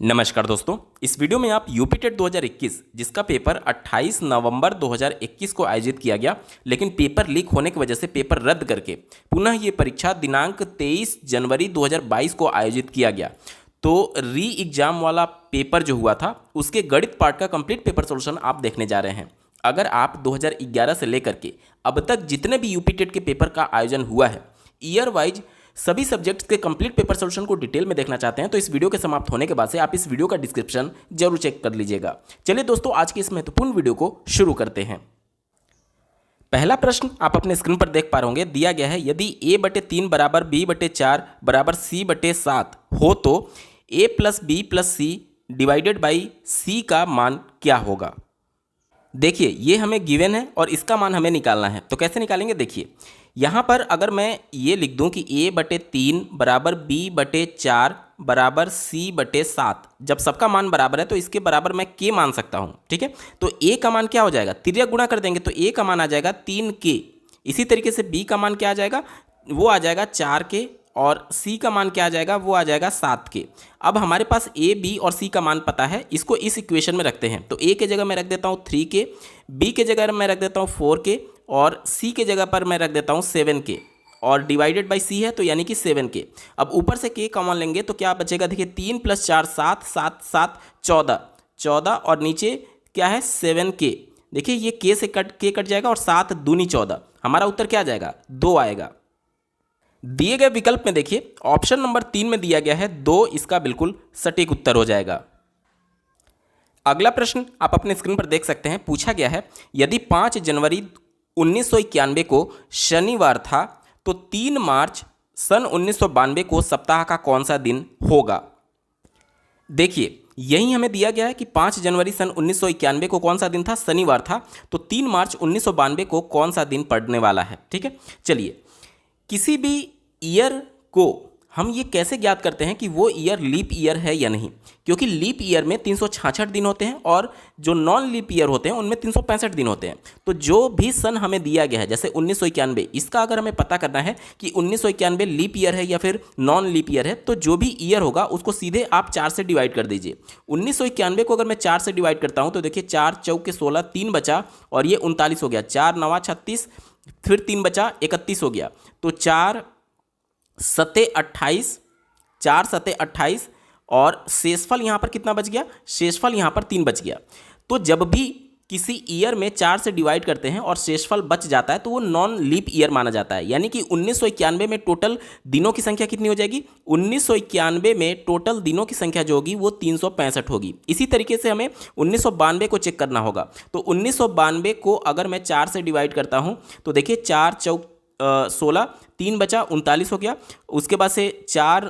नमस्कार दोस्तों, इस वीडियो में आप यूपी टेट 2021 जिसका पेपर 28 नवंबर 2021 को आयोजित किया गया, लेकिन पेपर लीक होने की वजह से पेपर रद्द करके पुनः ये परीक्षा दिनांक 23 जनवरी 2022 को आयोजित किया गया। तो री एग्जाम वाला पेपर जो हुआ था उसके गणित पार्ट का कंप्लीट पेपर सोल्यूशन आप देखने जा रहे हैं। अगर आप 2011 से लेकर के अब तक जितने भी यूपी टेट के पेपर का आयोजन हुआ है, ईयर वाइज सभी सब्जेक्ट्स के कंप्लीट पेपर सोल्यूशन को डिटेल में देखना चाहते हैं तो इस वीडियो के समाप्त होने के बाद से आप इस वीडियो का डिस्क्रिप्शन जरूर चेक कर लीजिएगा। चलिए दोस्तों, आज के इस महत्वपूर्ण वीडियो को शुरू करते हैं। पहला प्रश्न आप अपने स्क्रीन पर देख पा रहे होंगे, दिया गया है यदि a/3 बराबर b/4 बराबर c/7 हो तो a plus B plus C divided by C का मान क्या होगा। देखिए, ये हमें गिवन है और इसका मान हमें निकालना है। तो कैसे निकालेंगे, देखिए यहाँ पर अगर मैं ये लिख दूं कि a/3 बराबर b/4 बराबर c/7, जब सबका मान बराबर है तो इसके बराबर मैं k मान सकता हूँ। ठीक है, तो a का मान क्या हो जाएगा, तिर्यक गुणा कर देंगे तो a का मान आ जाएगा 3k। इसी तरीके से b का मान क्या आ जाएगा, वो आ जाएगा 4k, और c का मान क्या आ जाएगा, वो आ जाएगा 7k। अब हमारे पास a, b और c का मान पता है, इसको इस इक्वेशन में रखते हैं। तो a के जगह मैं रख देता हूँ 3k, b के जगह मैं रख देता हूँ 4k और c के जगह पर मैं रख देता हूँ 7k, और डिवाइडेड बाई c है तो यानी कि 7k। अब ऊपर से k कॉमन लेंगे तो क्या बचेगा, देखिए 3 + 4 7, 7 7 14 और नीचे क्या है 7k। देखिए ये k से k कट जाएगा और 7 दूनी 14, हमारा उत्तर क्या आ जाएगा, 2 आएगा। दिए गए विकल्प में देखिए ऑप्शन नंबर 3 में दिया गया है 2, इसका बिल्कुल सटीक उत्तर हो जाएगा। अगला प्रश्न आप अपने स्क्रीन पर देख सकते हैं, पूछा गया है यदि 5 जनवरी 1991 को शनिवार था तो 3 मार्च सन 1992 को सप्ताह का कौन सा दिन होगा। देखिए यही हमें दिया गया है कि 5 जनवरी सन 1991 को कौन सा दिन था, शनिवार था, तो 3 मार्च 1992 को कौन सा दिन पड़ने वाला है। ठीक है, चलिए किसी भी ईयर को हम ये कैसे ज्ञात करते हैं कि वो ईयर लीप ईयर है या नहीं, क्योंकि लीप ईयर में 366 दिन होते हैं और जो नॉन लीप ईयर होते हैं उनमें 365 दिन होते हैं। तो जो भी सन हमें दिया गया है, जैसे 1991, इसका अगर हमें पता करना है कि 1991 लीप ईयर है या फिर नॉन लीप ईयर है, तो जो भी ईयर होगा उसको सीधे आप 4 से डिवाइड कर दीजिए। 1991 को अगर मैं 4 से डिवाइड करता हूँ तो देखिए 4 चौके 16, 3 बचा और ये 39 हो गया, 4 9 36, फिर 3 बचा 31 हो गया, तो 4 सते 28, 4 सते 28 और शेषफल यहाँ पर कितना बच गया, शेषफल यहाँ पर 3 बच गया। तो जब भी किसी ईयर में 4 से डिवाइड करते हैं और शेषफल बच जाता है तो वो नॉन लीप ईयर माना जाता है। यानी कि 1991 में टोटल दिनों की संख्या कितनी हो जाएगी, 1991 में टोटल दिनों की संख्या जो होगी वो 365 होगी। इसी तरीके से हमें 1992 को चेक करना होगा। तो 1992 को अगर मैं 4 से डिवाइड करता हूँ तो देखिए 4 चौक 16, 3 बचा 39 हो गया, उसके बाद से 4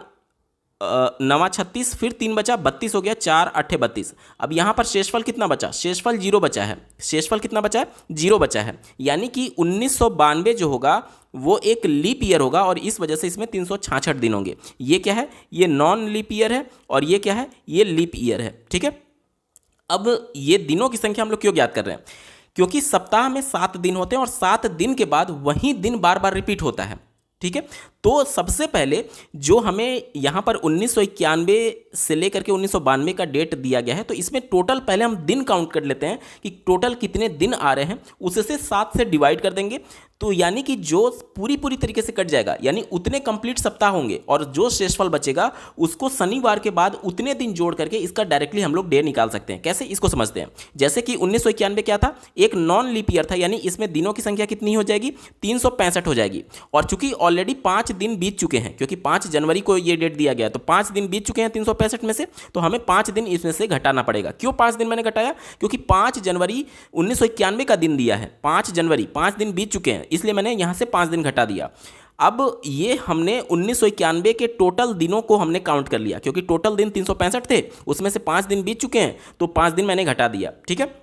9 36, फिर 3 बचा 32 हो गया, 4 8 32। अब यहाँ पर शेषफल कितना बचा, शेषफल 0 बचा है, शेषफल कितना बचा है, 0 बचा है। यानी कि 1992 जो होगा वो एक लीप ईयर होगा और इस वजह से इसमें 366 दिन होंगे। ये क्या है, ये नॉन लीप ईयर है और ये क्या है, ये लीप ईयर है। ठीक है, अब ये दिनों की संख्या हम लोग क्यों ज्ञात कर रहे हैं, क्योंकि सप्ताह में 7 दिन होते हैं और 7 दिन के बाद वही दिन बार बार रिपीट होता है। ठीक है, तो सबसे पहले जो हमें यहाँ पर 1991 से लेकर के 1992 का डेट दिया गया है, तो इसमें टोटल पहले हम दिन काउंट कर लेते हैं कि टोटल कितने दिन आ रहे हैं, उससे 7 से डिवाइड कर देंगे। तो यानी कि जो पूरी तरीके से कट जाएगा, यानी उतने कंप्लीट सप्ताह होंगे और जो शेषफल बचेगा उसको शनिवार के बाद उतने दिन जोड़ करके इसका डायरेक्टली हम लोग डे निकाल सकते हैं। कैसे, इसको समझते हैं। जैसे कि 1991 क्या था, एक नॉन लीप ईयर था, यानी इसमें दिनों की संख्या कितनी हो जाएगी, 365 हो जाएगी। और चूंकि ऑलरेडी 5 दिन बीत चुके हैं, क्योंकि 5 जनवरी को ये डेट दिया गया, तो 5 दिन बीत चुके हैं 365 में से, तो हमें 5 दिन इसमें से घटाना पड़ेगा। क्यों 5 दिन मैंने घटाया, क्योंकि 5 जनवरी 1991 का दिन दिया है, 5 जनवरी 5 दिन बीत चुके हैं, इसलिए मैंने यहाँ से 5 दिन घटा दिया। अब ये हमने 1991 के टोटल दिनों को हमने काउंट कर लिया, क्योंकि टोटल दिन 365 थे, उसमें से 5 दिन बीत चुके हैं तो 5 दिन मैंने घटा दिया। ठीक है,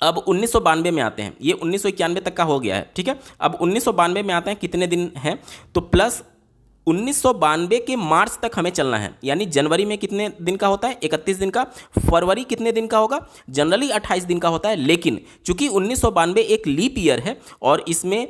अब 1992 में आते हैं, ये 1991 तक का हो गया है। ठीक है, अब 1992 में आते हैं, कितने दिन हैं, तो प्लस 1992 के मार्च तक हमें चलना है। यानी जनवरी में कितने दिन का होता है, 31 दिन का। फरवरी कितने दिन का होगा, जनरली 28 दिन का होता है, लेकिन चूंकि 1992 एक लीप ईयर है और इसमें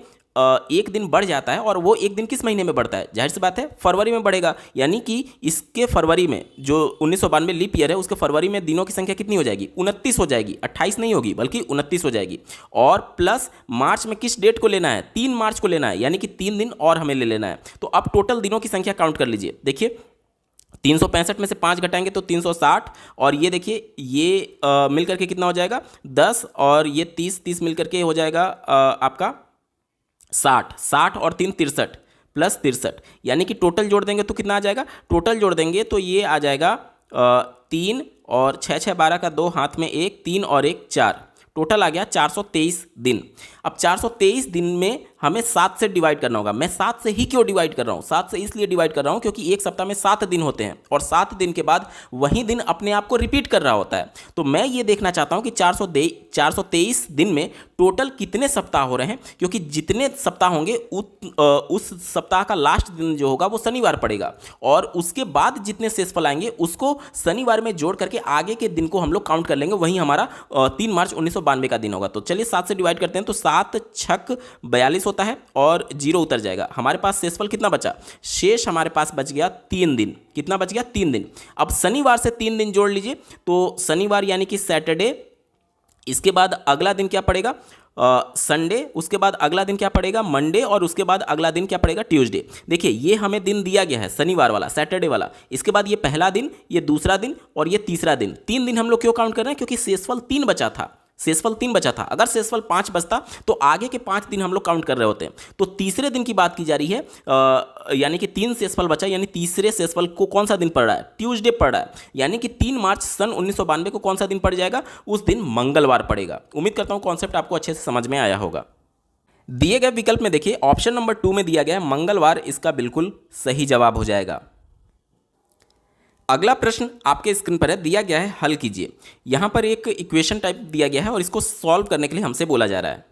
एक दिन बढ़ जाता है और वो एक दिन किस महीने में बढ़ता है, जाहिर सी बात है फरवरी में बढ़ेगा। यानी कि इसके फरवरी में जो 1992 लीप ईयर है उसके फरवरी में दिनों की संख्या कितनी हो जाएगी, 29 हो जाएगी, 28 नहीं होगी बल्कि 29 हो जाएगी। और प्लस मार्च में किस डेट को लेना है, 3 मार्च को लेना है, यानी कि 3 दिन और हमें ले लेना है। तो अब टोटल दिनों की संख्या काउंट कर लीजिए। देखिए 365 में से 5 घटाएंगे तो 360, और ये देखिए ये मिल करके कितना हो जाएगा 10, और ये 30 मिल करके हो जाएगा आपका 60 और 3 63 प्लस 63, यानी कि टोटल जोड़ देंगे तो कितना आ जाएगा, टोटल जोड़ देंगे तो ये आ जाएगा 3 और 6 6 12 का 2 हाथ में 1, 3 और 1 4, टोटल आ गया 423 दिन। अब 423 दिन में हमें 7 से डिवाइड करना होगा। मैं 7 से ही क्यों डिवाइड कर रहा हूँ, 7 से इसलिए डिवाइड कर रहा हूँ क्योंकि एक सप्ताह में 7 दिन होते हैं और 7 दिन के बाद वही दिन अपने आप को रिपीट कर रहा होता है। तो मैं ये देखना चाहता हूँ कि 423 दिन में टोटल कितने सप्ताह हो रहे हैं, क्योंकि जितने सप्ताह होंगे उस सप्ताह का लास्ट दिन जो होगा वो शनिवार पड़ेगा, और उसके बाद जितने शेषफल आएंगे उसको शनिवार में जोड़ करके आगे के दिन को हम लोग काउंट कर लेंगे। वही हमारा 3 मार्च 1992 का दिन होगा। तो चलिए 7 से डिवाइड करते हैं, तो 7 छक 42 होता है और 0 उतर जाएगा। हमारे पास शेषफल कितना बचा, शेष हमारे पास बच गया 3 दिन। कितना बच गया, 3 दिन। अब शनिवार से 3 दिन जोड़ लीजिए, तो शनिवार यानी कि सैटरडे, इसके बाद अगला दिन क्या पड़ेगा संडे, उसके बाद अगला दिन क्या पड़ेगा मंडे, और उसके बाद अगला दिन क्या पड़ेगा ट्यूसडे। देखिए ये हमें दिन दिया गया है शनिवार वाला, सैटरडे वाला, इसके बाद ये पहला दिन, ये दूसरा दिन और ये तीसरा दिन। 3 दिन हम लोग क्यों काउंट कर रहे हैं, क्योंकि शेषफल 3 बचा था, शेषफल 3 बचा था। अगर शेषफल 5 बचता तो आगे के 5 दिन हम लोग काउंट कर रहे होते हैं। तो तीसरे दिन की बात की जा रही है, यानी कि 3 शेषफल बचा, यानी तीसरे शेषफल को कौन सा दिन पड़ रहा है, ट्यूसडे पड़ रहा है। यानी कि 3 मार्च सन 1992 को कौन सा दिन पड़ जाएगा, उस दिन मंगलवार पड़ेगा। उम्मीद करता हूं कॉन्सेप्ट आपको अच्छे से समझ में आया होगा। दिए गए विकल्प में देखिए ऑप्शन नंबर 2 में दिया गया है मंगलवार, इसका बिल्कुल सही जवाब हो जाएगा। अगला प्रश्न आपके स्क्रीन पर है, दिया गया है, हल कीजिए। यहां पर एक इक्वेशन टाइप दिया गया है और इसको सॉल्व करने के लिए हमसे बोला जा रहा है।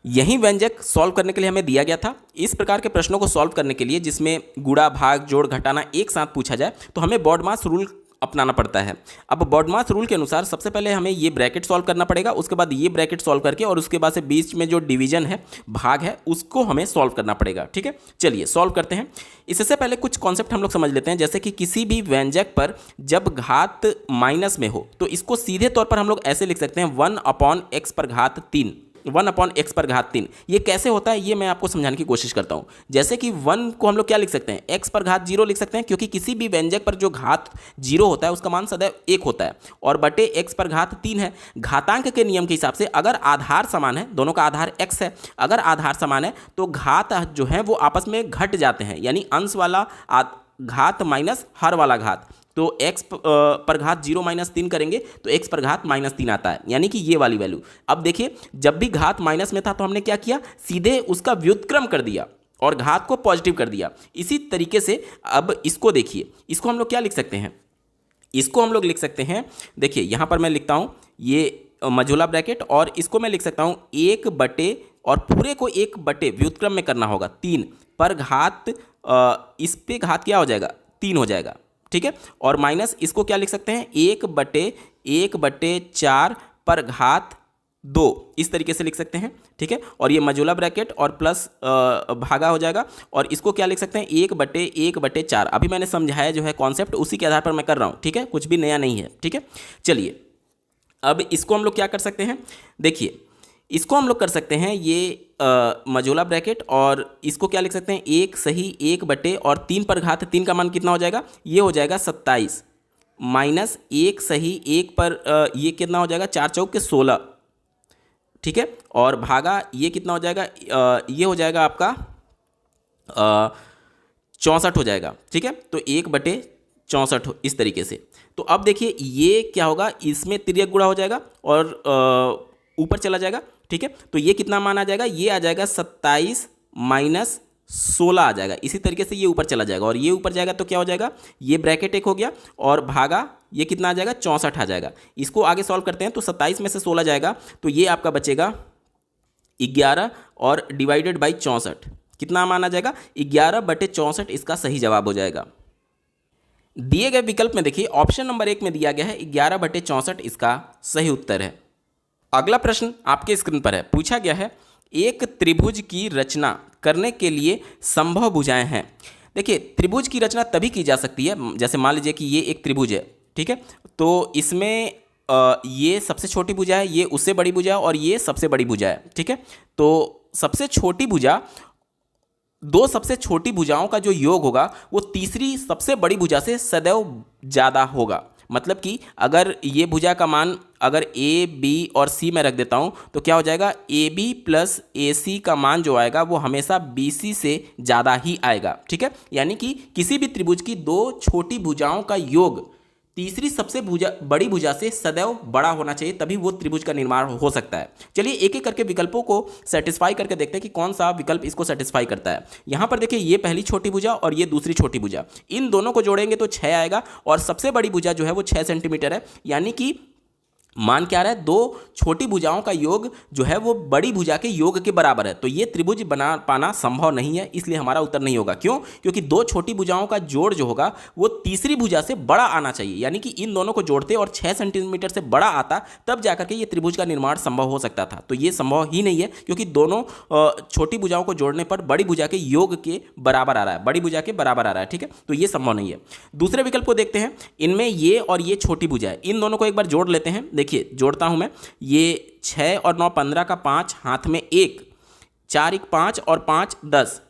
यही व्यंजक सॉल्व करने के लिए हमें दिया गया था। इस प्रकार के प्रश्नों को सॉल्व करने के लिए जिसमें गुणा भाग जोड़ घटाना एक साथ पूछा जाए तो हमें बॉडमास रूल अपनाना पड़ता है। अब बॉडमास रूल के अनुसार सबसे पहले हमें ये ब्रैकेट सॉल्व करना पड़ेगा, उसके बाद ये ब्रैकेट सॉल्व करके, और उसके बाद से बीच में जो डिवीजन है, भाग है, उसको हमें सॉल्व करना पड़ेगा। ठीक है, चलिए सॉल्व करते हैं। इससे पहले कुछ कॉन्सेप्ट हम लोग समझ लेते हैं, जैसे कि किसी भी व्यंजक पर जब घात माइनस में हो तो इसको सीधे तौर पर हम लोग ऐसे लिख सकते हैं 1/x पर घात 3, 1/x पर घात 3। ये कैसे होता है ये मैं आपको समझाने की कोशिश करता हूँ। जैसे कि 1 को हम लोग क्या लिख सकते हैं, x पर घात 0 लिख सकते हैं, क्योंकि किसी भी व्यंजक पर जो घात 0 होता है उसका मान सदैव 1 होता है, और बटे x पर घात 3 है। घातांक के नियम के हिसाब से अगर आधार समान है, दोनों का आधार x है, अगर आधार समान है तो घात जो है वो आपस में घट जाते हैं, यानी अंश वाला घात माइनस हर वाला घात। तो x पर घात 0 - 3 करेंगे तो x पर घात -3 आता है, यानी कि ये वाली वैल्यू। अब देखिए जब भी घात माइनस में था तो हमने क्या किया, सीधे उसका व्युत्क्रम कर दिया और घात को पॉजिटिव कर दिया। इसी तरीके से अब इसको देखिए, इसको हम लोग क्या लिख सकते हैं, इसको हम लोग लिख सकते हैं, देखिए यहाँ पर मैं लिखता हूँ ये मझोला ब्रैकेट, और इसको मैं लिख सकता हूँ 1 बटे, और पूरे को 1 बटे व्युत्क्रम में करना होगा 3 पर घात, इस पे घात क्या हो जाएगा 3 हो जाएगा। ठीक है, और माइनस इसको क्या लिख सकते हैं 1 बटे 4 पर घात 2, इस तरीके से लिख सकते हैं। ठीक है, और ये मझोला ब्रैकेट और प्लस भागा हो जाएगा, और इसको क्या लिख सकते हैं 1 बटे 4। अभी मैंने समझाया जो है कॉन्सेप्ट, उसी के आधार पर मैं कर रहा हूँ। ठीक है, कुछ भी नया नहीं है। ठीक है, चलिए अब इसको हम लोग क्या कर सकते हैं, देखिए इसको हम लोग कर सकते हैं ये मझोला ब्रैकेट, और इसको क्या लिख सकते हैं 1 सही 1 बटे, और 3 पर घात 3 का मान कितना हो जाएगा, ये हो जाएगा 27, माइनस 1 सही 1 पर ये कितना हो जाएगा 4 चौक के 16। ठीक है, और भागा ये कितना हो जाएगा, ये हो जाएगा आपका 64 हो जाएगा। ठीक है, तो 1 बटे 64 इस तरीके से। तो अब देखिए ये क्या होगा, इसमें तिर्यक गुणा हो जाएगा और ऊपर चला जाएगा। ठीक है, तो ये कितना मान आ जाएगा, ये आ जाएगा 27 माइनस 16 आ जाएगा। इसी तरीके से ये ऊपर चला जाएगा, और ये ऊपर जाएगा तो क्या हो जाएगा, ये ब्रैकेट एक हो गया, और भागा ये कितना आ जाएगा 64 आ जाएगा। इसको आगे सॉल्व करते हैं तो 27 में से 16 जाएगा तो ये आपका बचेगा 11, और डिवाइडेड बाई 64 कितना मान आ जाएगा 11 बटे 64, इसका सही जवाब हो जाएगा। दिए गए विकल्प में देखिए ऑप्शन नंबर 1 में दिया गया है 11 बटे 64 इसका सही उत्तर है। अगला प्रश्न आपके स्क्रीन पर है, पूछा गया है एक त्रिभुज की रचना करने के लिए संभव भुजाएं हैं। देखिए, त्रिभुज की रचना तभी की जा सकती है, जैसे मान लीजिए कि ये एक त्रिभुज है, ठीक है, तो इसमें ये सबसे छोटी भुजा है, ये उससे बड़ी भुजा है और ये सबसे बड़ी भुजा है, ठीक है। तो सबसे छोटी भुजा, दो सबसे छोटी भुजाओं का जो योग होगा वो तीसरी सबसे बड़ी भुजा से सदैव ज़्यादा होगा। मतलब कि अगर ये भुजा का मान अगर ए बी और सी में रख देता हूँ तो क्या हो जाएगा, ए बी प्लस ए सी का मान जो आएगा वो हमेशा बी सी से ज़्यादा ही आएगा, ठीक है। यानी कि किसी भी त्रिभुज की दो छोटी भुजाओं का योग तीसरी सबसे बड़ी भुजा से सदैव बड़ा होना चाहिए, तभी वो त्रिभुज का निर्माण हो सकता है। चलिए एक एक करके विकल्पों को सेटिस्फाई करके देखते हैं कि कौन सा विकल्प इसको सेटिस्फाई करता है। यहां पर देखिए, ये पहली छोटी भुजा और ये दूसरी छोटी भुजा, इन दोनों को जोड़ेंगे तो 6 आएगा और सबसे बड़ी भुजा जो है वो 6 सेंटीमीटर है। यानी कि मान क्या रहा है, दो छोटी भुजाओं का योग जो है वो बड़ी भुजा के योग के बराबर है। तो ये त्रिभुज बना पाना संभव नहीं है, इसलिए हमारा उत्तर नहीं होगा। क्यों? क्योंकि दो छोटी भुजाओं का जोड़ जो होगा वो तीसरी भुजा से बड़ा आना चाहिए। यानी कि इन दोनों को जोड़ते और 6 सेंटीमीटर से बड़ा आता, तब जाकर के ये त्रिभुज का निर्माण संभव हो सकता था। तो ये संभव ही नहीं है, क्योंकि दोनों छोटी भुजाओं को जोड़ने पर बड़ी भुजा के योग के बराबर आ रहा है, बड़ी भुजा के बराबर आ रहा है, ठीक है। तो ये संभव नहीं है। दूसरे विकल्प को देखते हैं। इनमें ये और ये छोटी भुजा है, इन दोनों को एक बार जोड़ लेते हैं। देखिए जोड़ता हूं मैं, ये 6 और 9 15 का 5, हाथ में 1, 4 1 5 और 5 10।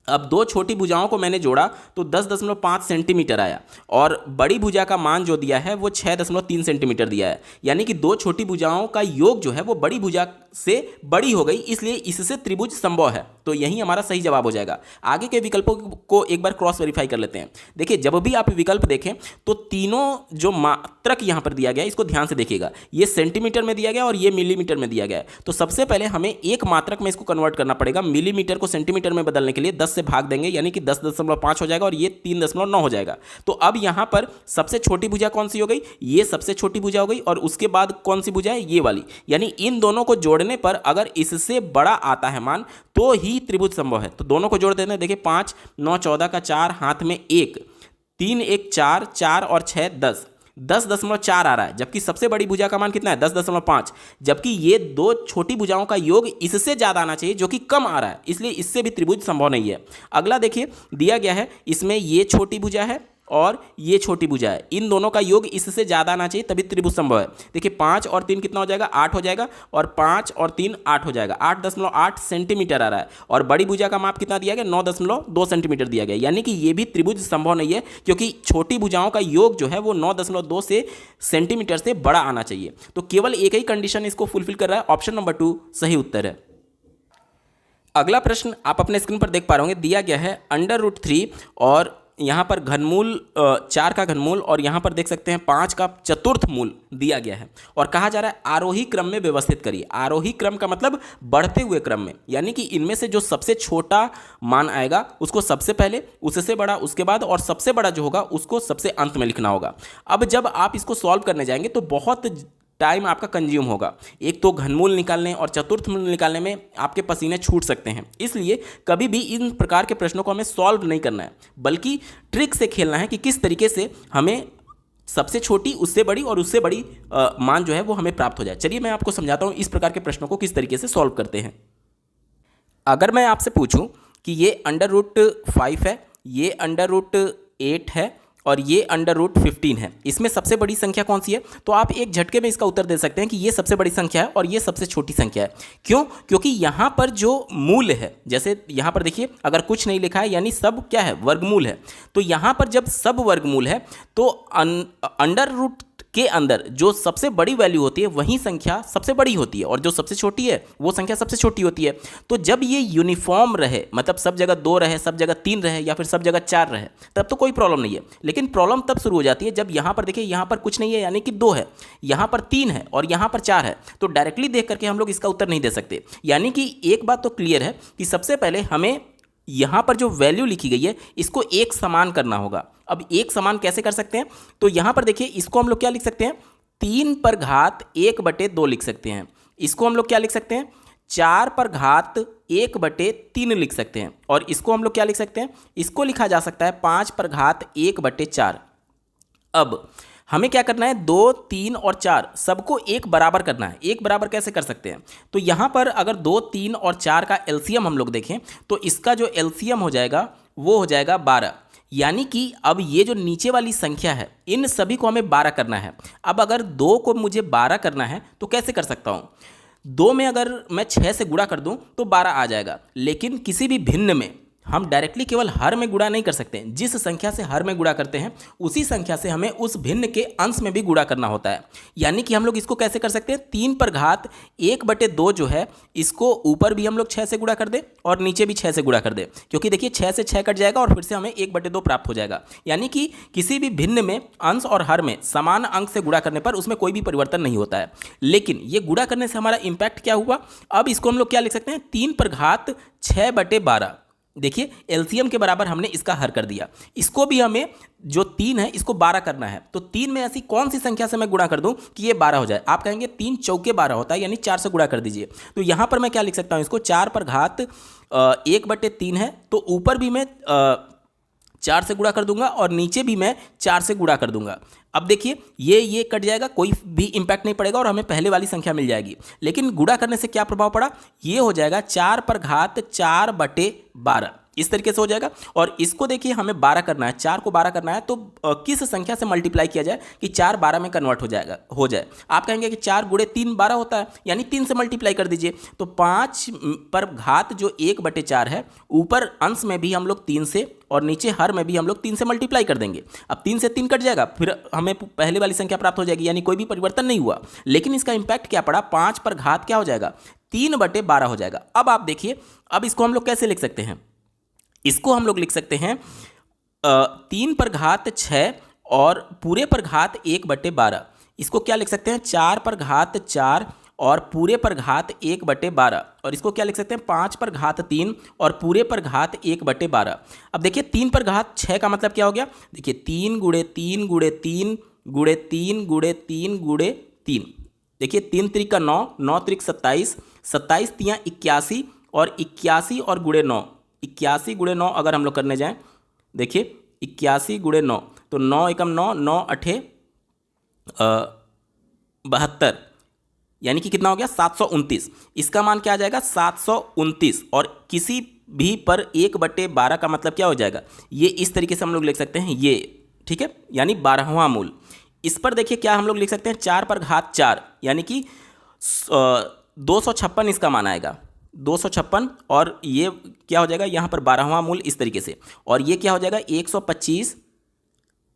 अब दो छोटी भुजाओं को मैंने जोड़ा तो 10.5 सेंटीमीटर आया और बड़ी भुजा का मान जो दिया है वो 6.3 सेंटीमीटर दिया है। यानी कि दो छोटी भुजाओं का योग जो है वो बड़ी भुजा से बड़ी हो गई, इसलिए इससे त्रिभुज संभव है। तो यही हमारा सही जवाब हो जाएगा। आगे के विकल्पों को एक बार क्रॉस वेरीफाई कर लेते हैं। देखिए, जब भी आप विकल्प देखें तो तीनों जो मात्रक यहाँ पर दिया गया है इसको ध्यान से देखिएगा। ये सेंटीमीटर में दिया गया और ये मिलीमीटर में दिया गया है। तो सबसे पहले हमें एक मात्रक में इसको कन्वर्ट करना पड़ेगा। मिलीमीटर को सेंटीमीटर में बदलने के लिए 10 से भाग देंगे, यानी कि 10.5 हो जाएगा और ये 3.9 हो जाएगा। तो अब यहां पर सबसे छोटी भुजा कौन सी हो गई, ये सबसे छोटी भुजा हो गई और उसके बाद कौन सी भुजा है, ये वाली। यानी इन दोनों को जोड़ने पर अगर इससे बड़ा आता है मान तो ही त्रिभुज संभव है। तो दोनों को जोड़ देते हैं। देखिए 5 9 14 का 4, हाथ में 1, 3 1 4, 4 और 6 10, 10.4 आ रहा है। जबकि सबसे बड़ी भुजा का मान कितना है, 10.5। जबकि ये दो छोटी भुजाओं का योग इससे ज़्यादा आना चाहिए जो कि कम आ रहा है, इसलिए इससे भी त्रिभुज संभव नहीं है। अगला देखिए, दिया गया है इसमें ये छोटी भुजा है और ये छोटी भुजा है, इन दोनों का योग इससे ज़्यादा आना चाहिए तभी त्रिभुज संभव है। देखिए 5 और 3 कितना हो जाएगा, 8 हो जाएगा और 5 और 3 8 हो जाएगा। 8.8 सेंटीमीटर आ रहा है और बड़ी भुजा का माप कितना दिया गया, 9.2 सेंटीमीटर दिया गया। यानी कि ये भी त्रिभुज संभव नहीं है, क्योंकि छोटी भुजाओं का योग जो है वो 9.2 सेंटीमीटर से बड़ा आना चाहिए। तो केवल एक ही कंडीशन इसको फुलफिल कर रहा है। ऑप्शन नंबर 2 सही उत्तर है। अगला प्रश्न आप अपने स्क्रीन पर देख पा रहे होंगे। दिया गया है √3 और यहाँ पर घनमूल 4 का घनमूल और यहाँ पर देख सकते हैं 5 का चतुर्थ मूल दिया गया है और कहा जा रहा है आरोही क्रम में व्यवस्थित करिए। आरोही क्रम का मतलब बढ़ते हुए क्रम में, यानी कि इनमें से जो सबसे छोटा मान आएगा उसको सबसे पहले, उससे बड़ा उसके बाद और सबसे बड़ा जो होगा उसको सबसे अंत में लिखना होगा। अब जब आप इसको सॉल्व करने जाएंगे तो बहुत टाइम आपका कंज्यूम होगा। एक तो घनमूल निकालने और चतुर्थ मूल निकालने में आपके पसीने छूट सकते हैं। इसलिए कभी भी इन प्रकार के प्रश्नों को हमें सॉल्व नहीं करना है, बल्कि ट्रिक से खेलना है कि किस तरीके से हमें सबसे छोटी, उससे बड़ी और उससे बड़ी मान जो है वो हमें प्राप्त हो जाए। चलिए मैं आपको समझाता हूँ इस प्रकार के प्रश्नों को किस तरीके से सॉल्व करते हैं। अगर मैं आपसे पूछूँ कि ये √5 है, ये √8 है और ये √15 है, इसमें सबसे बड़ी संख्या कौन सी है, तो आप एक झटके में इसका उत्तर दे सकते हैं कि ये सबसे बड़ी संख्या है और ये सबसे छोटी संख्या है। क्यों? क्योंकि यहाँ पर जो मूल है, जैसे यहाँ पर देखिए अगर कुछ नहीं लिखा है यानी सब क्या है, वर्गमूल है। तो यहाँ पर जब सब वर्गमूल है तो √ के अंदर जो सबसे बड़ी वैल्यू होती है वही संख्या सबसे बड़ी होती है और जो सबसे छोटी है वो संख्या सबसे छोटी होती है। तो जब ये यूनिफॉर्म रहे, मतलब सब जगह 2 रहे, सब जगह 3 रहे या फिर सब जगह 4 रहे, तब तो कोई प्रॉब्लम नहीं है। लेकिन प्रॉब्लम तब शुरू हो जाती है जब यहाँ पर देखिए, यहाँ पर कुछ नहीं है यानी कि 2 है, यहाँ पर 3 है और यहाँ पर 4 है। तो डायरेक्टली देख करके हम लोग इसका उत्तर नहीं दे सकते। यानी कि एक बात तो क्लियर है कि सबसे पहले हमें यहाँ पर जो वैल्यू लिखी गई है इसको एक समान करना होगा। अब एक समान कैसे कर सकते हैं, तो यहाँ पर देखिए इसको हम लोग क्या लिख सकते हैं, 3 पर घात 1/2 लिख सकते हैं। इसको हम लोग क्या लिख सकते हैं, 4 पर घात 1/3 लिख सकते हैं। और इसको हम लोग क्या लिख सकते हैं, इसको लिखा जा सकता है 5 पर घात 1/4। अब हमें क्या करना है, 2, 3 और 4 सबको एक बराबर करना है। एक बराबर कैसे कर सकते हैं, तो यहाँ पर अगर 2, 3 और 4 का एलसीएम हम लोग देखें तो इसका जो एलसीएम हो जाएगा वो हो जाएगा 12। यानी कि अब ये जो नीचे वाली संख्या है इन सभी को हमें 12 करना है। अब अगर 2 को मुझे 12 करना है तो कैसे कर सकता हूँ, 2 में अगर मैं 6 से गुणा कर दूं तो 12 आ जाएगा। लेकिन किसी भी भिन्न में हम डायरेक्टली केवल हर में गुणा नहीं कर सकते। जिस संख्या से हर में गुणा करते हैं उसी संख्या से हमें उस भिन्न के अंश में भी गुणा करना होता है। यानी कि हम लोग इसको कैसे कर सकते हैं, 3 पर घात 1/2 जो है इसको ऊपर भी हम लोग 6 से गुणा कर दें और नीचे भी 6 से गुणा कर दें, क्योंकि देखिए 6 से 6 कट जाएगा और फिर से हमें 1/2 प्राप्त हो जाएगा। यानी कि किसी भी भिन्न में अंश और हर में समान अंक से गुणा करने पर उसमें कोई भी परिवर्तन नहीं होता है। लेकिन ये गुणा करने से हमारा इंपैक्ट क्या हुआ, अब इसको हम लोग क्या लिख सकते हैं, 3 पर घात 6/12। देखिए एलसीएम के बराबर हमने इसका हर कर दिया। इसको भी हमें जो 3 है इसको 12 करना है। तो 3 में ऐसी कौन सी संख्या से मैं गुणा कर दूं कि ये 12 हो जाए। आप कहेंगे 3 चौके 12 होता है, यानी 4 से गुणा कर दीजिए। तो यहां पर मैं क्या लिख सकता हूं, इसको 4 पर घात 1/3 है, तो ऊपर भी मैं 4 से गुणा कर दूंगा और नीचे भी मैं 4 से गुणा कर दूंगा। अब देखिए ये कट जाएगा, कोई भी इंपैक्ट नहीं पड़ेगा और हमें पहले वाली संख्या मिल जाएगी। लेकिन गुणा करने से क्या प्रभाव पड़ा, ये हो जाएगा 4 पर घात 4/12, इस तरीके से हो जाएगा। और इसको देखिए हमें 12 करना है, 4 को 12 करना है, तो किस संख्या से मल्टीप्लाई किया जाए कि 4 12 में कन्वर्ट हो जाए। आप कहेंगे कि 4 गुणे 3 12 होता है, यानी 3 से मल्टीप्लाई कर दीजिए। तो 5 पर घात जो 1/4 है, ऊपर अंश में भी हम लोग 3 से और नीचे हर में भी हम लोग 3 से मल्टीप्लाई कर देंगे। अब 3 से 3 कट जाएगा, फिर हमें पहले वाली संख्या प्राप्त हो जाएगी, यानी कोई भी परिवर्तन नहीं हुआ। लेकिन इसका इंपैक्ट क्या पड़ा, 5 पर घात क्या हो जाएगा, 3/12 हो जाएगा। अब आप देखिए, अब इसको हम लोग कैसे लिख सकते हैं, इसको हम लोग लिख सकते हैं 3 पर घात 6 और पूरे पर घात 1/12। इसको क्या लिख सकते हैं, 4 पर घात 4 और पूरे पर घात 1/12। और इसको क्या लिख सकते हैं, 5 पर घात 3 और पूरे पर घात 1/12। अब देखिए 3 पर घात 6 का मतलब क्या हो गया, देखिए 3 गुणे 3 गुणे 3 गुणे 3 गुणे 3 गुणे 3। देखिए 3 त्रिक का 9, 9 त्रिक 27, 27 तियाँ 81 और 81 और गुणे 9, 81 गुणे 9 अगर हम लोग करने जाएं, देखिए 81 गुणे 9, तो 9 एकम 9, 9 अठे 72, यानी कि कितना हो गया 729। इसका मान क्या आ जाएगा 729। और किसी भी पर 1/12 का मतलब क्या हो जाएगा, ये इस तरीके से हम लोग लिख सकते हैं ये, ठीक है, यानी 12वां मूल। इस पर देखिए क्या हम लोग लिख सकते हैं, 4 पर घात 4, यानी कि 256 इसका मान आएगा, 256। और ये क्या हो जाएगा, यहाँ पर 12वां मूल इस तरीके से, और ये क्या हो जाएगा 125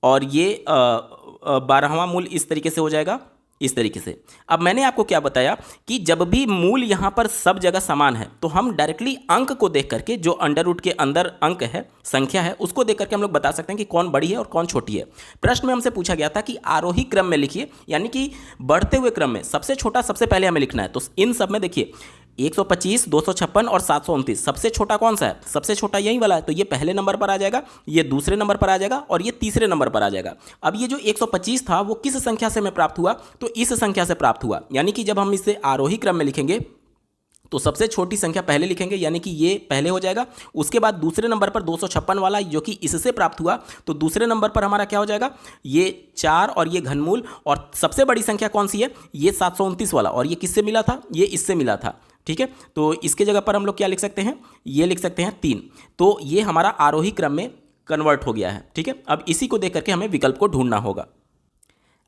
और ये 12वां मूल इस तरीके से हो जाएगा, इस तरीके से। अब मैंने आपको क्या बताया कि जब भी मूल यहाँ पर सब जगह समान है तो हम डायरेक्टली अंक को देख करके, जो अंडर रूट के अंदर अंक है, संख्या है, उसको देख करके हम लोग बता सकते हैं कि कौन बड़ी है और कौन छोटी है। प्रश्न में हमसे पूछा गया था कि आरोही क्रम में लिखिए, यानी कि बढ़ते हुए क्रम में सबसे छोटा सबसे पहले हमें लिखना है। तो इन सब में देखिए 125, 256 और 729, सबसे छोटा कौन सा है, सबसे छोटा यही वाला है, तो ये पहले नंबर पर आ जाएगा, ये दूसरे नंबर पर आ जाएगा और ये तीसरे नंबर पर आ जाएगा। अब ये जो 125 था वो किस संख्या से हमें प्राप्त हुआ, तो इस संख्या से प्राप्त हुआ। यानी कि जब हम इसे आरोही क्रम में लिखेंगे तो सबसे छोटी संख्या पहले लिखेंगे, यानी कि ये पहले हो जाएगा। उसके बाद दूसरे नंबर पर 256 वाला जो कि इससे प्राप्त हुआ, तो दूसरे नंबर पर हमारा क्या हो जाएगा, ये 4 और ये घनमूल, और सबसे बड़ी संख्या कौन सी है, ये 729 वाला, और ये किससे मिला था, ये इससे मिला था, ठीक है। तो इसके जगह पर हम लोग क्या लिख सकते हैं, ये लिख सकते हैं 3। तो ये हमारा आरोही क्रम में कन्वर्ट हो गया है, ठीक है। अब इसी को देख करके हमें विकल्प को ढूंढना होगा।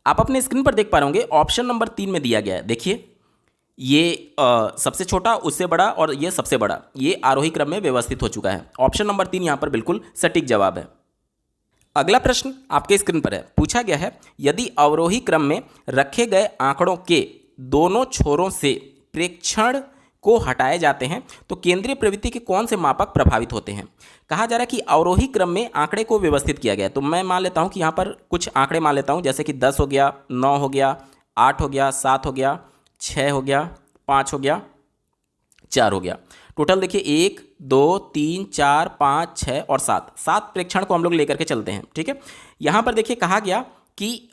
आप अपने स्क्रीन पर देख पा रहे होंगे, ऑप्शन नंबर 3 में दिया गया है, देखिए ये सबसे छोटा, उससे बड़ा और ये सबसे बड़ा, ये आरोही क्रम में व्यवस्थित हो चुका है। ऑप्शन नंबर 3 यहाँ पर बिल्कुल सटीक जवाब है। अगला प्रश्न आपके स्क्रीन पर है, पूछा गया है यदि अवरोही क्रम में रखे गए आंकड़ों के दोनों छोरों से प्रेक्षण को हटाए जाते हैं तो केंद्रीय प्रवृत्ति के कौन से मापक प्रभावित होते हैं। कहा जा रहा है कि अवरोही क्रम में आंकड़े को व्यवस्थित किया गया है। तो मैं मान लेता हूं कि यहाँ पर कुछ आंकड़े मान लेता हूं, जैसे कि 10 हो गया, 9 हो गया, 8 हो गया, 7 हो गया, 6 हो गया, 5 हो गया, 4 हो गया। टोटल देखिए 1 2 3 4 5 6 और 7 प्रेक्षण को हम लोग लेकर के चलते हैं, ठीक है। यहाँ पर देखिए कहा गया कि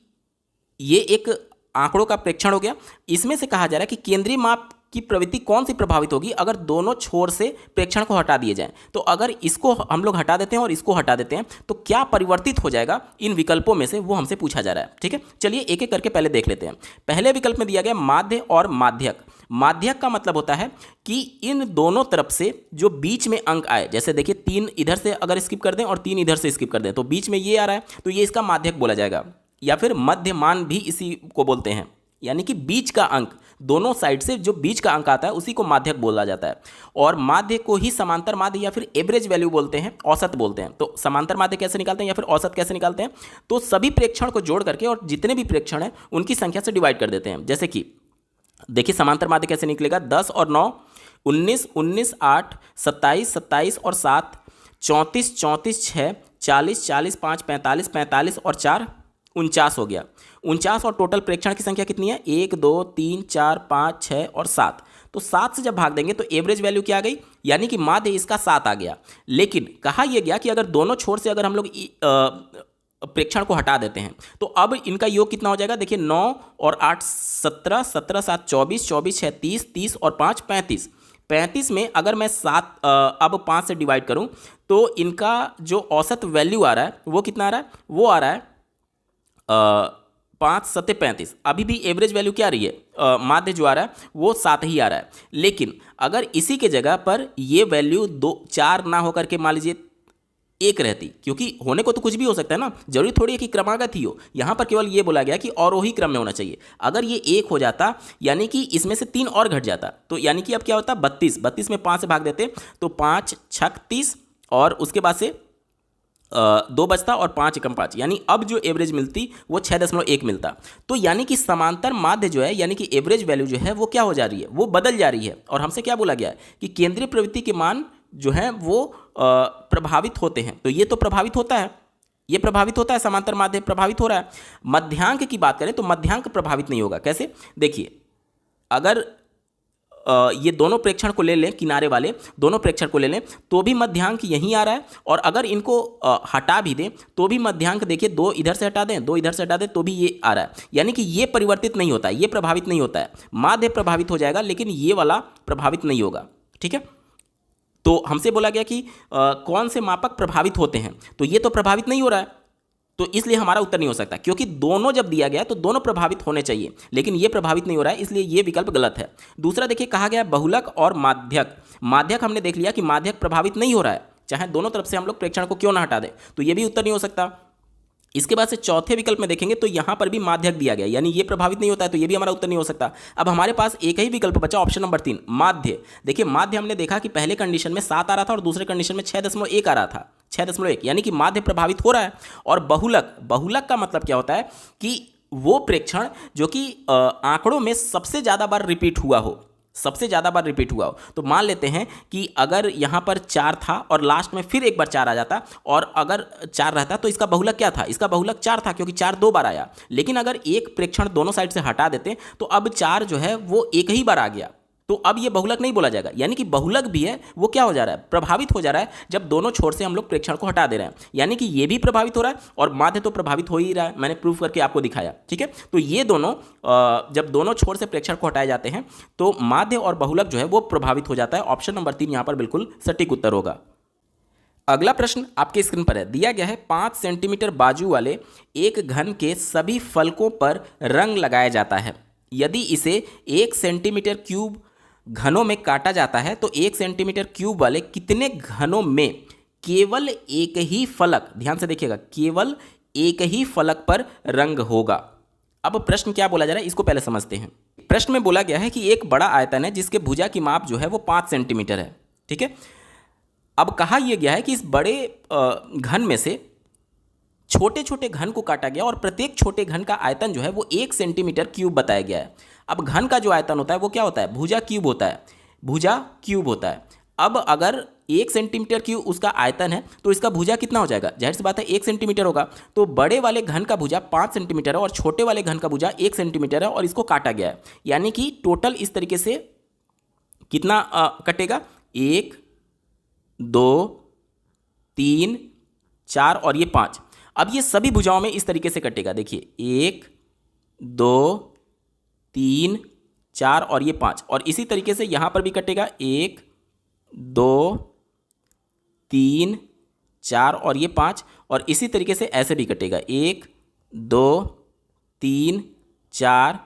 ये एक आंकड़ों का प्रेक्षण हो गया। इसमें से कहा जा रहा है कि केंद्रीय माप की प्रवृत्ति कौन सी प्रभावित होगी अगर दोनों छोर से प्रेक्षण को हटा दिए जाएं। तो अगर इसको हम लोग हटा देते हैं और इसको हटा देते हैं तो क्या परिवर्तित हो जाएगा इन विकल्पों में से, वो हमसे पूछा जा रहा है। ठीक है, चलिए एक एक करके पहले देख लेते हैं। पहले विकल्प में दिया गया माध्य और माध्यक। माध्यक का मतलब होता है कि इन दोनों तरफ से जो बीच में अंक आए, जैसे देखिए 3 इधर से अगर स्किप कर दें और 3 इधर से स्किप कर दें तो बीच में ये आ रहा है, तो ये इसका माध्यक बोला जाएगा, या फिर मध्यमान भी इसी को बोलते हैं, यानी कि बीच का अंक, दोनों साइड से जो बीच का अंक आता है उसी को माध्यक बोला जाता है। और माध्य को ही समांतर माध्य या फिर एवरेज वैल्यू बोलते हैं, औसत बोलते हैं। तो समांतर माध्य कैसे निकालते हैं या फिर औसत कैसे निकालते हैं, तो सभी प्रेक्षण को जोड़ करके और जितने भी प्रेक्षण हैं उनकी संख्या से डिवाइड कर देते हैं। जैसे कि देखिए समांतर माध्य कैसे निकलेगा, 10 और 9 19, 19 8 27, 27 और 7 34, 34 6 40, 40 5 45, 45 और 4 49 हो गया। 49 और टोटल प्रेक्षण की संख्या कितनी है, 1 2 3 4 5 6 और 7। तो 7 से जब भाग देंगे तो एवरेज वैल्यू क्या आ गई, यानी कि माध्य इसका 7 आ गया। लेकिन कहा यह गया कि अगर दोनों छोर से अगर हम लोग प्रेक्षण को हटा देते हैं तो अब इनका योग कितना हो जाएगा, देखिए 9 और 8 17, 17 7 24, 24 6 30, 30 और 5 35। 35 में अगर मैं 7 अब 5 से डिवाइड करूं तो इनका जो औसत वैल्यू आ रहा है वो कितना आ रहा है, वो आ रहा है 5 7 35। अभी भी एवरेज वैल्यू क्या आ रही है, माध्य जो आ रहा है वो 7 ही आ रहा है। लेकिन अगर इसी के जगह पर ये वैल्यू 2 4 ना होकर के मान लीजिए 1 रहती, क्योंकि होने को तो कुछ भी हो सकता है ना, जरूरी थोड़ी है कि क्रमागत ही हो। यहाँ पर केवल ये बोला गया कि अवरोही क्रम में होना चाहिए। अगर ये 1 हो जाता यानी कि इसमें से 3 और घट जाता, तो यानी कि अब क्या होता, 32। 32 में 5 से भाग देते तो 5 6 30 और उसके बाद से 2 बचता और 5 एकम 5, यानी अब जो एवरेज मिलती वो 6.1 मिलता। तो यानी कि समांतर माध्य जो है यानी कि एवरेज वैल्यू जो है वो क्या हो जा रही है, वो बदल जा रही है। और हमसे क्या बोला गया है कि केंद्रीय प्रवृत्ति के मान जो है वो प्रभावित होते हैं। तो ये तो प्रभावित होता है, ये प्रभावित होता है, समांतर माध्य प्रभावित हो रहा है। मध्यांक की बात करें तो मध्यांक प्रभावित नहीं होगा। कैसे, देखिए अगर ये दोनों प्रेक्षण को ले लें, किनारे वाले दोनों प्रेक्षण को ले लें तो भी मध्यांक यहीं आ रहा है, और अगर इनको हटा भी दें तो भी मध्यांक देखिए 2 इधर से हटा दें 2 इधर से हटा दें तो भी ये आ रहा है, यानी कि ये परिवर्तित नहीं होता है, ये प्रभावित नहीं होता है। माध्य प्रभावित हो जाएगा लेकिन ये वाला प्रभावित नहीं होगा। ठीक है, तो हमसे बोला गया कि कौन से मापक प्रभावित होते हैं, तो ये तो प्रभावित नहीं हो रहा है, तो इसलिए हमारा उत्तर नहीं हो सकता, क्योंकि दोनों जब दिया गया तो दोनों प्रभावित होने चाहिए, लेकिन ये प्रभावित नहीं हो रहा है, इसलिए ये विकल्प गलत है। दूसरा देखिए कहा गया बहुलक और माध्यक। माध्यक हमने देख लिया कि माध्यक प्रभावित नहीं हो रहा है, चाहे दोनों तरफ से हम लोग प्रेक्षण को क्यों ना हटा दें, तो ये भी उत्तर नहीं हो सकता। इसके बाद से चौथे विकल्प में देखेंगे तो यहां पर भी माध्यक दिया गया, यानी ये प्रभावित नहीं होता है, तो ये भी हमारा उत्तर नहीं हो सकता। अब हमारे पास एक ही विकल्प बचा, ऑप्शन नंबर 3 माध्य। देखिए माध्य हमने देखा कि पहले कंडीशन में 7 आ रहा था और दूसरे कंडीशन में 6.1 आ रहा था, 6.1, यानी कि माध्य प्रभावित हो रहा है। और बहुलक, बहुलक का मतलब क्या होता है कि वो प्रेक्षण जो कि आंकड़ों में सबसे ज़्यादा बार रिपीट हुआ हो, सबसे ज़्यादा बार रिपीट हुआ हो। तो मान लेते हैं कि अगर यहाँ पर 4 था और लास्ट में फिर एक बार 4 आ जाता, और अगर 4 रहता तो इसका बहुलक क्या था, इसका बहुलक 4 था, क्योंकि 4 2 बार आया। लेकिन अगर एक प्रेक्षण दोनों साइड से हटा देते तो अब 4 जो है वो एक ही बार आ गया, तो अब ये बहुलक नहीं बोला जाएगा। यानी कि बहुलक भी है वो क्या हो जा रहा है, प्रभावित हो जा रहा है, जब दोनों छोर से हम लोग प्रेक्षण को हटा दे रहे हैं, यानी कि ये भी प्रभावित हो रहा है और माध्य तो प्रभावित हो ही रहा है, मैंने प्रूफ करके आपको दिखाया। ठीक है, तो ये दोनों जब दोनों छोर से प्रेक्षण को हटाए जाते हैं तो माध्य और बहुलक जो है वो प्रभावित हो जाता है। ऑप्शन नंबर 3 यहाँ पर बिल्कुल सटीक उत्तर होगा। अगला प्रश्न आपके स्क्रीन पर है, दिया गया है 5 सेंटीमीटर बाजू वाले एक घन के सभी फलकों पर रंग लगाया जाता है। यदि इसे 1 सेंटीमीटर क्यूब घनों में काटा जाता है तो 1 सेंटीमीटर क्यूब वाले कितने घनों में केवल एक ही फलक, ध्यान से देखिएगा, केवल एक ही फलक पर रंग होगा। अब प्रश्न क्या बोला जा रहा है इसको पहले समझते हैं। प्रश्न में बोला गया है कि एक बड़ा आयतन है जिसके भुजा की माप जो है वो 5 सेंटीमीटर है। ठीक है, अब कहा यह गया है कि इस बड़े घन में से छोटे छोटे घन को काटा गया और प्रत्येक छोटे घन का आयतन जो है वो 1 सेंटीमीटर क्यूब बताया गया है। अब घन का जो आयतन होता है वो क्या होता है, भुजा क्यूब होता है, भुजा क्यूब होता है। अब अगर 1 सेंटीमीटर क्यूब उसका आयतन है तो इसका भुजा कितना हो जाएगा, जाहिर सी बात है 1 सेंटीमीटर होगा। तो बड़े वाले घन का भुजा 5 सेंटीमीटर है और छोटे वाले घन का भुजा 1 सेंटीमीटर है और इसको काटा गया है, यानी कि टोटल इस तरीके से कितना कटेगा, 1 2 3 4 और ये 5। अब ये सभी भुजाओं में इस तरीके से कटेगा, देखिए 1 2 3 4 और ये 5, और इसी तरीके से यहाँ पर भी कटेगा 1 2 3 4 और ये 5, और इसी तरीके से ऐसे भी कटेगा 1 2 3 4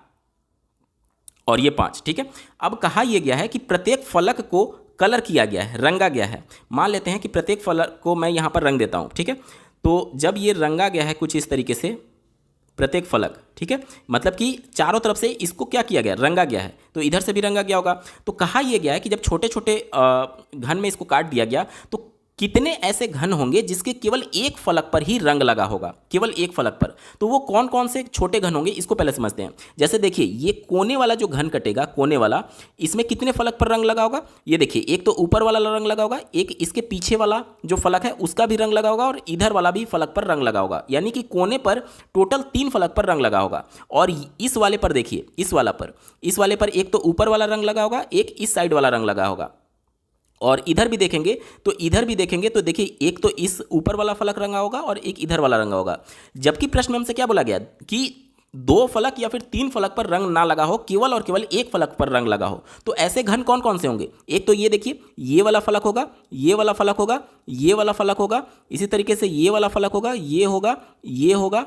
और ये 5। ठीक है, अब कहा यह गया है कि प्रत्येक फलक को कलर किया गया है, रंगा गया है। मान लेते हैं कि प्रत्येक फलक को मैं यहाँ पर रंग देता हूँ। ठीक है, तो जब ये रंगा गया है कुछ इस तरीके से प्रत्येक फलक, ठीक है, मतलब कि चारों तरफ से इसको क्या किया गया, रंगा गया है, तो इधर से भी रंगा गया होगा। तो कहा यह गया है कि जब छोटे छोटे घन में इसको काट दिया गया तो कितने ऐसे घन होंगे जिसके केवल एक फलक पर ही रंग लगा होगा, केवल एक फलक पर। तो वो कौन कौन से छोटे घन होंगे इसको पहले समझते हैं। जैसे देखिए ये कोने वाला जो घन कटेगा, कोने वाला, इसमें कितने फलक पर रंग लगा होगा, ये देखिए एक तो ऊपर वाला रंग लगा होगा, एक इसके पीछे वाला जो फलक है उसका भी रंग लगा होगा, और इधर वाला भी फलक पर रंग लगा होगा। यानी कि कोने पर टोटल 3 फलक पर रंग लगा होगा। और इस वाले पर देखिए, इस वाले पर एक तो ऊपर वाला रंग लगा होगा, एक इस साइड वाला रंग लगा होगा, और इधर भी देखेंगे तो देखिए एक तो इस ऊपर वाला फलक रंगा होगा और एक इधर वाला रंगा होगा। जबकि प्रश्न में हमसे क्या बोला गया कि 2 फलक या फिर 3 फलक पर रंग ना लगा हो, केवल और केवल एक फलक पर रंग लगा हो। तो ऐसे घन कौन कौन से होंगे, एक तो ये देखिए ये वाला फलक होगा, ये वाला फलक होगा, ये वाला फलक होगा, इसी तरीके से ये वाला फलक होगा, ये होगा,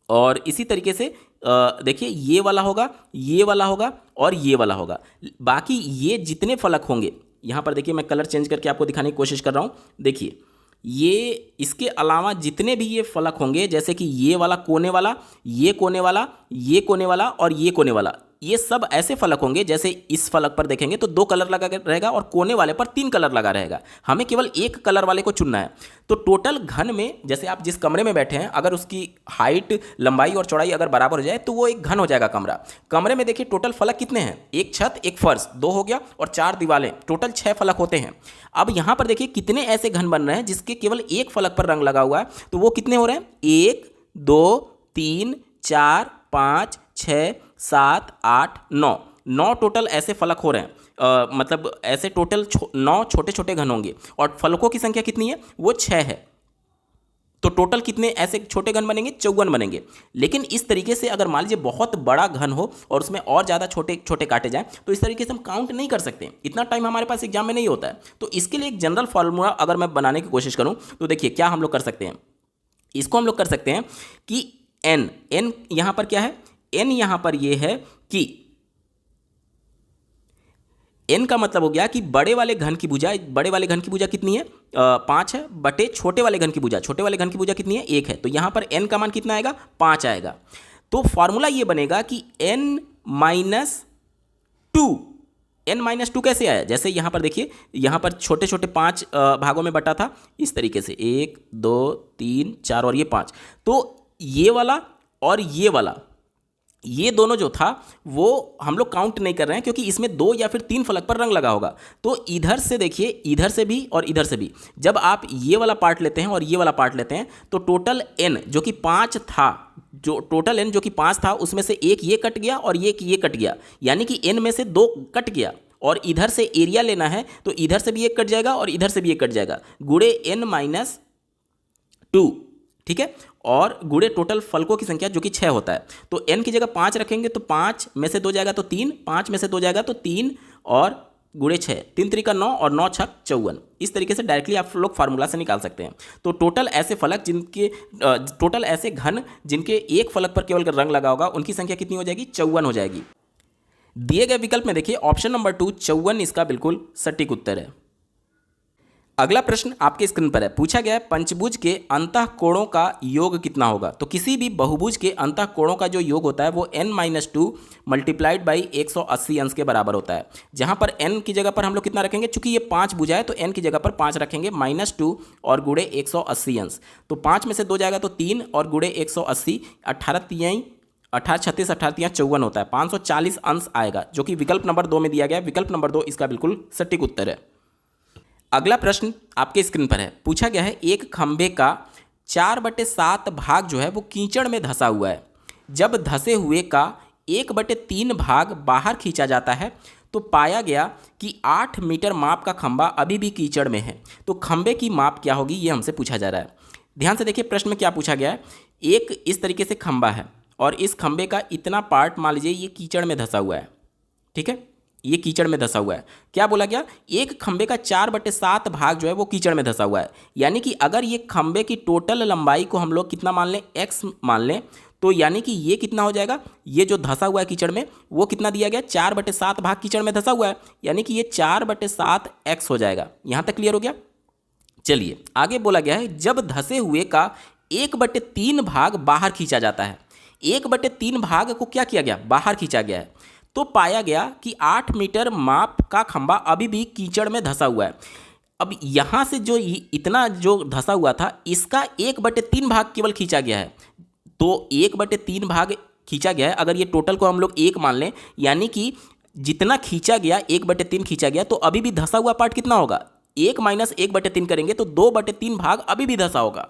और इसी तरीके से देखिए ये वाला होगा, ये वाला होगा, और ये वाला होगा। बाकी ये जितने फलक होंगे, यहाँ पर देखिए मैं कलर चेंज करके आपको दिखाने की कोशिश कर रहा हूँ। देखिए ये इसके अलावा जितने भी ये फलक होंगे, जैसे कि ये वाला कोने वाला, ये कोने वाला, ये कोने वाला और ये कोने वाला, ये सब ऐसे फलक होंगे जैसे इस फलक पर देखेंगे तो 2 कलर लगा रहेगा और कोने वाले पर 3 कलर लगा रहेगा। हमें केवल एक कलर वाले को चुनना है। तो टोटल घन में, जैसे आप जिस कमरे में बैठे हैं, अगर उसकी हाइट, लंबाई और चौड़ाई अगर बराबर हो जाए तो वो एक घन हो जाएगा कमरा। कमरे में देखिए टोटल फलक कितने हैं, एक छत, एक फर्श, 2 हो गया, और 4 दीवारें, टोटल 6 फलक होते हैं। अब यहाँ पर देखिए कितने ऐसे घन बन रहे हैं जिसके केवल एक फलक पर रंग लगा हुआ है। तो वो कितने हो रहे हैं, 1 2 3 4 5 6 7 8 9 टोटल ऐसे फलक हो रहे हैं। मतलब ऐसे टोटल 9 छोटे छोटे घन होंगे, और फलकों की संख्या कितनी है, वो 6 है। तो टोटल कितने ऐसे छोटे घन बनेंगे, 54 बनेंगे। लेकिन इस तरीके से अगर मान लीजिए बहुत बड़ा घन हो और उसमें और ज़्यादा छोटे छोटे काटे जाएं, तो इस तरीके से हम काउंट नहीं कर सकते, इतना टाइम हमारे पास एग्जाम में नहीं होता है। तो इसके लिए एक जनरल फार्मूला अगर मैं बनाने की कोशिश करूँ तो देखिए क्या हम लोग कर सकते हैं। इसको हम लोग कर सकते हैं कि n यहाँ पर क्या है, n यहाँ पर ये है कि n का मतलब हो गया कि बड़े वाले घन की भुजा कितनी है, 5 है, बटे छोटे वाले घन की भुजा कितनी है, 1 है। तो यहाँ पर n का मान कितना आएगा, 5 आएगा। तो फॉर्मूला ये बनेगा कि n माइनस 2 कैसे आया, जैसे यहाँ पर देखिए, यहाँ पर छोटे छोटे 5 भागों में बटा था इस तरीके से, 1 2 3 4 और ये 5। तो ये वाला और ये वाला, ये दोनों जो था वो हम लोग काउंट नहीं कर रहे हैं, क्योंकि इसमें 2 या फिर 3 फलक पर रंग लगा होगा। तो इधर से देखिए, इधर से भी और इधर से भी, जब आप ये वाला पार्ट लेते हैं और ये वाला पार्ट लेते हैं, तो टोटल n जो कि 5 था, उसमें से एक ये कट गया और ये कट गया, यानी कि n में से 2 कट गया। और इधर से एरिया लेना है तो इधर से भी एक कट जाएगा और इधर से भी एक कट जाएगा, गुणे n-2, ठीक है, और गुणे टोटल फलकों की संख्या जो कि 6 होता है। तो n की जगह 5 रखेंगे तो 5 में से 2 जाएगा तो 3, 5 में से 2 जाएगा तो 3, और गुणे 6, 3 3 का 9 और 9 6 54। इस तरीके से डायरेक्टली आप लोग फार्मूला से निकाल सकते हैं। तो टोटल ऐसे घन जिनके एक फलक पर केवल रंग लगा होगा, उनकी संख्या कितनी हो जाएगी, 54 हो जाएगी। दिए गए विकल्प में देखिए ऑप्शन नंबर 2 54 इसका बिल्कुल सटीक उत्तर है। अगला प्रश्न आपके स्क्रीन पर है, पूछा गया है पंचभुज के अंतः कोणों का योग कितना होगा। तो किसी भी बहुभुज के अंतः कोणों का जो योग होता है वो n-2 मल्टीप्लाइड बाई 180 अंश के बराबर होता है। जहां पर n की जगह पर हम लोग कितना रखेंगे, चूंकि ये 5 भुजा है तो n की जगह पर 5 रखेंगे, -2 और गुणे 180 अंश। तो 5 में से 2 जाएगा तो 3 और गुणे 180, 18 36 18 54 होता है, 540 अंश आएगा, जो कि विकल्प नंबर 2 में दिया गया है। विकल्प नंबर 2 इसका बिल्कुल सटीक उत्तर है। अगला प्रश्न आपके स्क्रीन पर है, पूछा गया है एक खंभे का 4/7 भाग जो है वो कीचड़ में धंसा हुआ है। जब धंसे हुए का 1/3 भाग बाहर खींचा जाता है तो पाया गया कि 8 मीटर माप का खंभा अभी भी कीचड़ में है। तो खंभे की माप क्या होगी, ये हमसे पूछा जा रहा है। ध्यान से देखिए प्रश्न में क्या पूछा गया है। एक इस तरीके से खंभा है और इस खंभे का इतना पार्ट मान लीजिए ये कीचड़ में धंसा हुआ है, ठीक है, ये कीचड़ में धंसा हुआ है। क्या बोला गया, एक खंबे का 4/7 भाग जो है वो कीचड़ में धंसा हुआ है। यानी कि अगर ये खंबे की टोटल लंबाई को हम लोग कितना मान लें, x मान लें, तो यानी कि ये कितना हो जाएगा, ये जो धंसा हुआ है कीचड़ में वो कितना दिया गया, 4/7 भाग कीचड़ में धंसा हुआ है, यानी कि ये 4/7 x हो जाएगा। यहां तक क्लियर हो गया। चलिए आगे बोला गया है, जब धंसे हुए का 1/3 भाग बाहर खींचा जाता है। 1/3 भाग को क्या किया गया, बाहर खींचा गया है, तो पाया गया कि 8 मीटर माप का खंबा अभी भी कीचड़ में धंसा हुआ है। अब यहाँ से जो इतना जो धंसा हुआ था, इसका 1/3 भाग केवल खींचा गया है। तो 1/3 भाग खींचा गया है, अगर ये टोटल को हम लोग 1 मान लें, यानी कि जितना खींचा गया 1/3 खींचा गया, तो अभी भी धंसा हुआ पार्ट कितना होगा, 1 माइनस 1/3 करेंगे तो 2/3 भाग अभी भी धंसा होगा,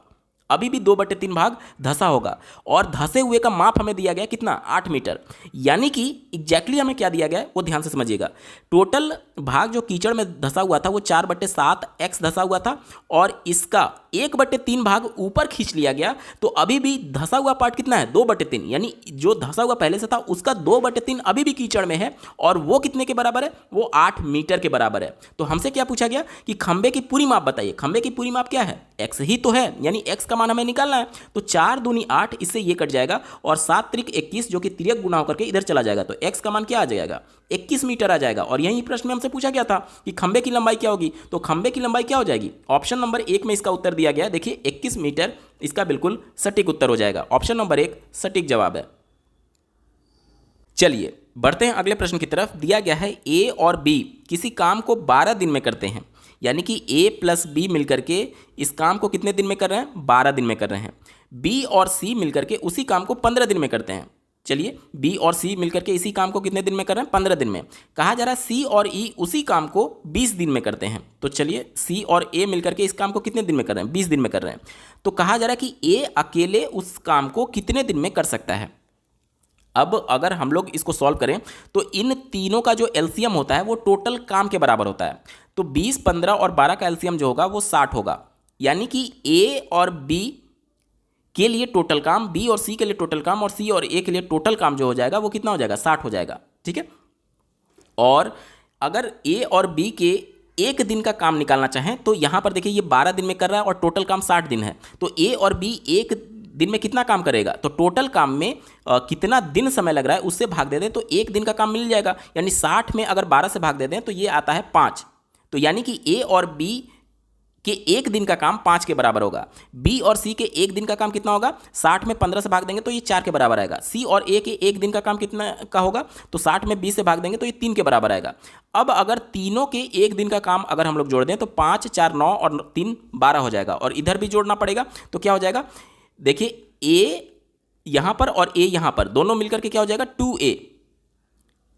अभी भी 2/3 भाग धंसा होगा। और धंसे हुए का माप हमें दिया गया कितना, 8 मीटर। यानी कि एग्जैक्टली हमें क्या दिया गया है वो ध्यान से समझिएगा। टोटल भाग जो कीचड़ में धंसा हुआ था वो 4/7 x धंसा हुआ था, और इसका 1/3 भाग ऊपर खींच लिया गया, तो अभी भी धंसा हुआ पार्ट कितना है, 2/3। यानी जो धंसा हुआ पहले से था उसका 2/3 अभी भी कीचड़ में है, और वो कितने के बराबर है, वो 8 मीटर के बराबर है। तो हमसे क्या पूछा गया कि खंबे की पूरी माप बताइए। खंबे की पूरी माप क्या है, x ही तो है, यानी x का मान हमें निकालना है। तो 4 दूनी 8, इससे ये कट जाएगा, और 7 त्रिक 21 जो कि तिर्यक गुना होकर के इधर चला जाएगा, तो x का मान क्या आ जाएगा, 21 मीटर आ जाएगा। और यही प्रश्न में हमसे पूछा गया था कि खंबे की लंबाई क्या होगी, तो खंबे की लंबाई क्या हो जाएगी, ऑप्शन नंबर 1 में इसका उत्तर दिया गया है। देखिए 21 मीटर इसका बिल्कुल सटीक उत्तर हो जाएगा। ऑप्शन नंबर 1 सटीक जवाब है। चलिए बढ़ते हैं अगले प्रश्न की तरफ। दिया गया है ए और बी किसी काम को 12 दिन में करते हैं, यानी कि ए प्लस बी मिलकर के इस काम को कितने दिन में कर रहे हैं, 12 दिन में कर रहे हैं। बी और सी मिलकर के उसी काम को 15 दिन में करते हैं। चलिए बी और सी मिलकर के इसी काम को कितने दिन में कर रहे हैं, 15 दिन में। कहा जा रहा है सी और ई उसी काम को 20 दिन में करते हैं। तो चलिए सी और ए मिलकर के इस काम को कितने दिन में कर रहे हैं, 20 दिन में कर रहे हैं। तो कहा जा रहा है कि ए अकेले उस काम को कितने दिन में कर सकता है। अब अगर हम लोग इसको सॉल्व करें तो इन तीनों का जो एलसीएम होता है वो टोटल काम के बराबर होता है। तो 20, 15 और 12 का एलसीएम जो होगा वो 60 होगा। यानी कि ए और बी के लिए टोटल काम, बी और सी के लिए टोटल काम, और सी और ए के लिए टोटल काम जो हो जाएगा वो कितना हो जाएगा, 60 हो जाएगा। ठीक है। और अगर ए और बी के एक दिन का काम निकालना चाहें तो यहां पर देखिए ये 12 दिन में कर रहा है और टोटल काम 60 दिन है। तो ए और बी एक दिन में कितना काम करेगा, तो टोटल काम में कितना दिन समय लग रहा है उससे भाग दे दें तो एक दिन का काम मिल जाएगा। यानी 60 में अगर 12 से भाग दे दें तो ये आता है 5। तो यानी कि ए और बी के एक दिन का काम 5 के बराबर होगा। बी और सी के एक दिन का काम कितना होगा, 60 में 15 से भाग देंगे तो ये 4 के बराबर आएगा। सी और ए के एक दिन का काम कितना का होगा, तो 60 में 20 से भाग देंगे तो ये 3 के बराबर आएगा। अब अगर तीनों के एक दिन का काम अगर हम लोग जोड़ दें तो 5, 4, 9 और 3, 12 हो जाएगा। और इधर भी जोड़ना पड़ेगा तो क्या हो जाएगा, देखिए ए यहां पर और ए यहां पर दोनों मिलकर के क्या हो जाएगा, 2a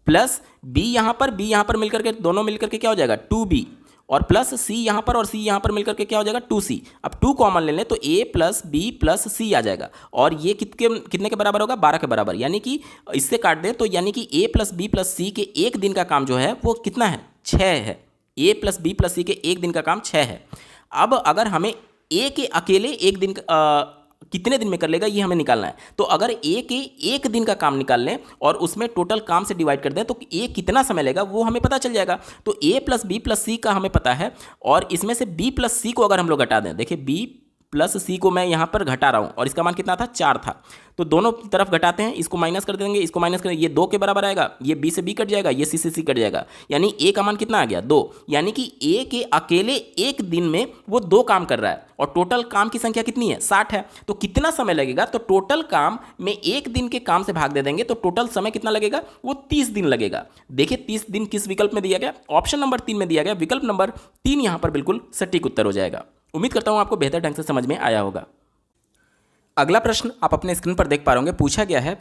प्लस बी यहां पर मिलकर के दोनों मिलकर के क्या हो जाएगा, 2b, और प्लस सी यहां पर और सी यहां पर मिलकर के क्या हो जाएगा, 2c। अब 2 कॉमन ले लें तो a प्लस बी प्लस सी आ जाएगा, और ये कितने के बराबर होगा, 12 के बराबर। यानी कि इससे काट दें तो यानी कि a प्लस बी प्लस सी के एक दिन का काम जो है वो कितना है, 6 है। a प्लस बी प्लस सी के एक दिन का काम 6 है। अब अगर हमें a के अकेले एक दिन कितने दिन में कर लेगा ये हमें निकालना है। तो अगर ए के एक दिन का काम निकाल लें और उसमें टोटल काम से डिवाइड कर दें तो ए कितना समय लेगा वो हमें पता चल जाएगा। तो ए प्लस बी प्लस सी का हमें पता है, और इसमें से बी प्लस सी को अगर हम लोग घटा दें, देखिए बी प्लस सी को मैं यहाँ पर घटा रहा हूँ और इसका मान कितना था, 4 था। तो दोनों तरफ घटाते हैं, इसको माइनस कर देंगे, इसको माइनस करेंगे, ये 2 के बराबर आएगा, ये बी से बी कट जाएगा, ये सी से सी कट जाएगा। यानी ए का मान कितना आ गया, 2। यानी कि ए के अकेले एक दिन में वो 2 काम कर रहा है और टोटल काम की संख्या कितनी है, 60 है। तो कितना समय लगेगा, तो टोटल काम में एक दिन के काम से भाग दे देंगे तो टोटल समय कितना लगेगा, वो 30 दिन लगेगा। देखिए 30 दिन किस विकल्प में दिया गया, ऑप्शन नंबर 3 में दिया गया। विकल्प नंबर 3 यहाँ पर बिल्कुल सटीक उत्तर हो जाएगा। उम्मीद करता हूँ आपको बेहतर ढंग से समझ में आया होगा। अगला प्रश्न आप अपने स्क्रीन पर देख पा रहे होंगे, पूछा गया है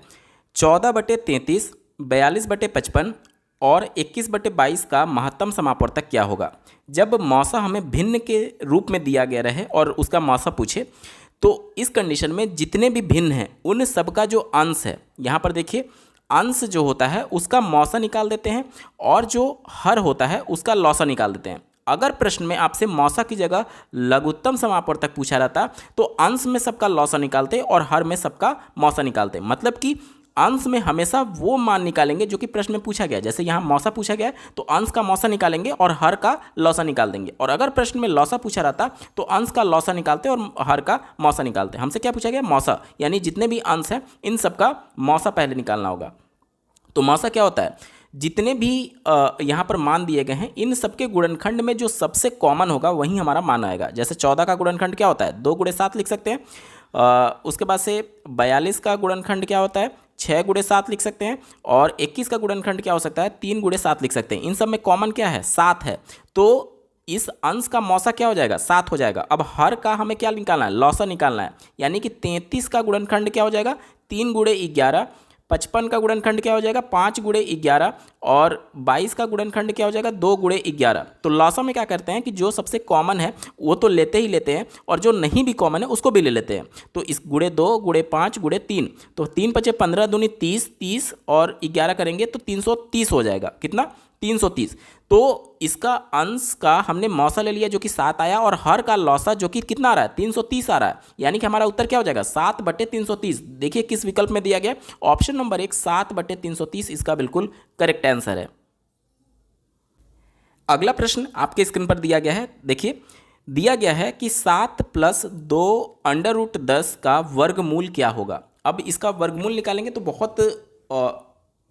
14/33, 42/55 और 21/22 का महत्तम समापवर्तक क्या होगा। जब मौसा हमें भिन्न के रूप में दिया गया रहे और उसका मौसा पूछे तो इस कंडीशन में जितने भी भिन्न हैं उन सबका जो अंश है, यहाँ पर देखिए अंश जो होता है उसका मौसा निकाल देते हैं और जो हर होता है उसका लौसा निकाल देते हैं। अगर प्रश्न में आपसे मौसा की जगह लघुत्तम समापवर्तक पूछा रहता तो अंश में सबका लौसा निकालते और हर में सबका मौसा निकालते। मतलब कि अंश में हमेशा वो मान निकालेंगे जो कि प्रश्न में पूछा गया है। जैसे यहाँ मौसा पूछा गया है तो अंश का मौसा निकालेंगे और हर का लौसा निकाल देंगे, और अगर प्रश्न में लौसा पूछा रहता तो अंश का लौसा निकालते और हर का मौसा निकालते। हमसे क्या पूछा गया? मौसा, यानी जितने भी अंश हैं इन सब का मौसा पहले निकालना होगा। तो मौसा क्या होता है? जितने भी यहाँ पर मान दिए गए हैं इन सबके गुणनखंड में जो सबसे कॉमन होगा वही हमारा मान आएगा। जैसे 14 का गुणनखंड क्या होता है? 2 गुणे 7 लिख सकते हैं। उसके बाद से 42 का गुणनखंड क्या होता है? 6 गुणे 7 लिख सकते हैं। और 21 का गुणनखंड क्या हो सकता है? 3 गुणे 7 लिख सकते हैं। इन सब में कॉमन क्या है? 7 है। तो इस अंश का मौसा क्या हो जाएगा? 7 हो जाएगा। अब हर का हमें क्या निकालना है? लौसा निकालना है, यानी कि 33 का गुणनखंड क्या हो जाएगा? 3 गुणे 11। 55 का गुणनखंड क्या हो जाएगा? 5 गुणे 11। और 22 का गुणनखंड क्या हो जाएगा? 2 गुणे 11। तो लौसा में क्या करते हैं कि जो सबसे कॉमन है वो तो लेते ही लेते हैं, और जो नहीं भी कॉमन है उसको भी ले लेते हैं। तो इस गुणे 2 गुणे 5 गुणे 3, तो 3 पचे 15 दूनी 30, 30 और 11 करेंगे तो 330 हो जाएगा। कितना? 330। तो इसका अंश का हमने मौसा ले लिया जो कि 7 आया, और हर का लौसा जो कि कितना आ रहा है? 330 आ रहा है। यानी कि हमारा उत्तर क्या हो जाएगा? 7/330। देखिए किस विकल्प में दिया गया? ऑप्शन नंबर 1 7/330 इसका बिल्कुल करेक्ट आंसर है। अगला प्रश्न आपके स्क्रीन पर दिया गया है। देखिए दिया गया है कि 7 + 2 √10 का वर्गमूल क्या होगा। अब इसका वर्गमूल निकालेंगे तो बहुत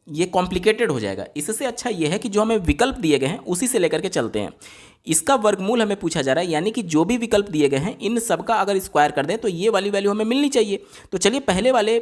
ये कॉम्प्लिकेटेड हो जाएगा। इससे अच्छा ये है कि जो हमें विकल्प दिए गए हैं उसी से लेकर के चलते हैं। इसका वर्गमूल हमें पूछा जा रहा है, यानी कि जो भी विकल्प दिए गए हैं इन सब का अगर स्क्वायर कर दें तो ये वाली वैल्यू हमें मिलनी चाहिए। तो चलिए पहले वाले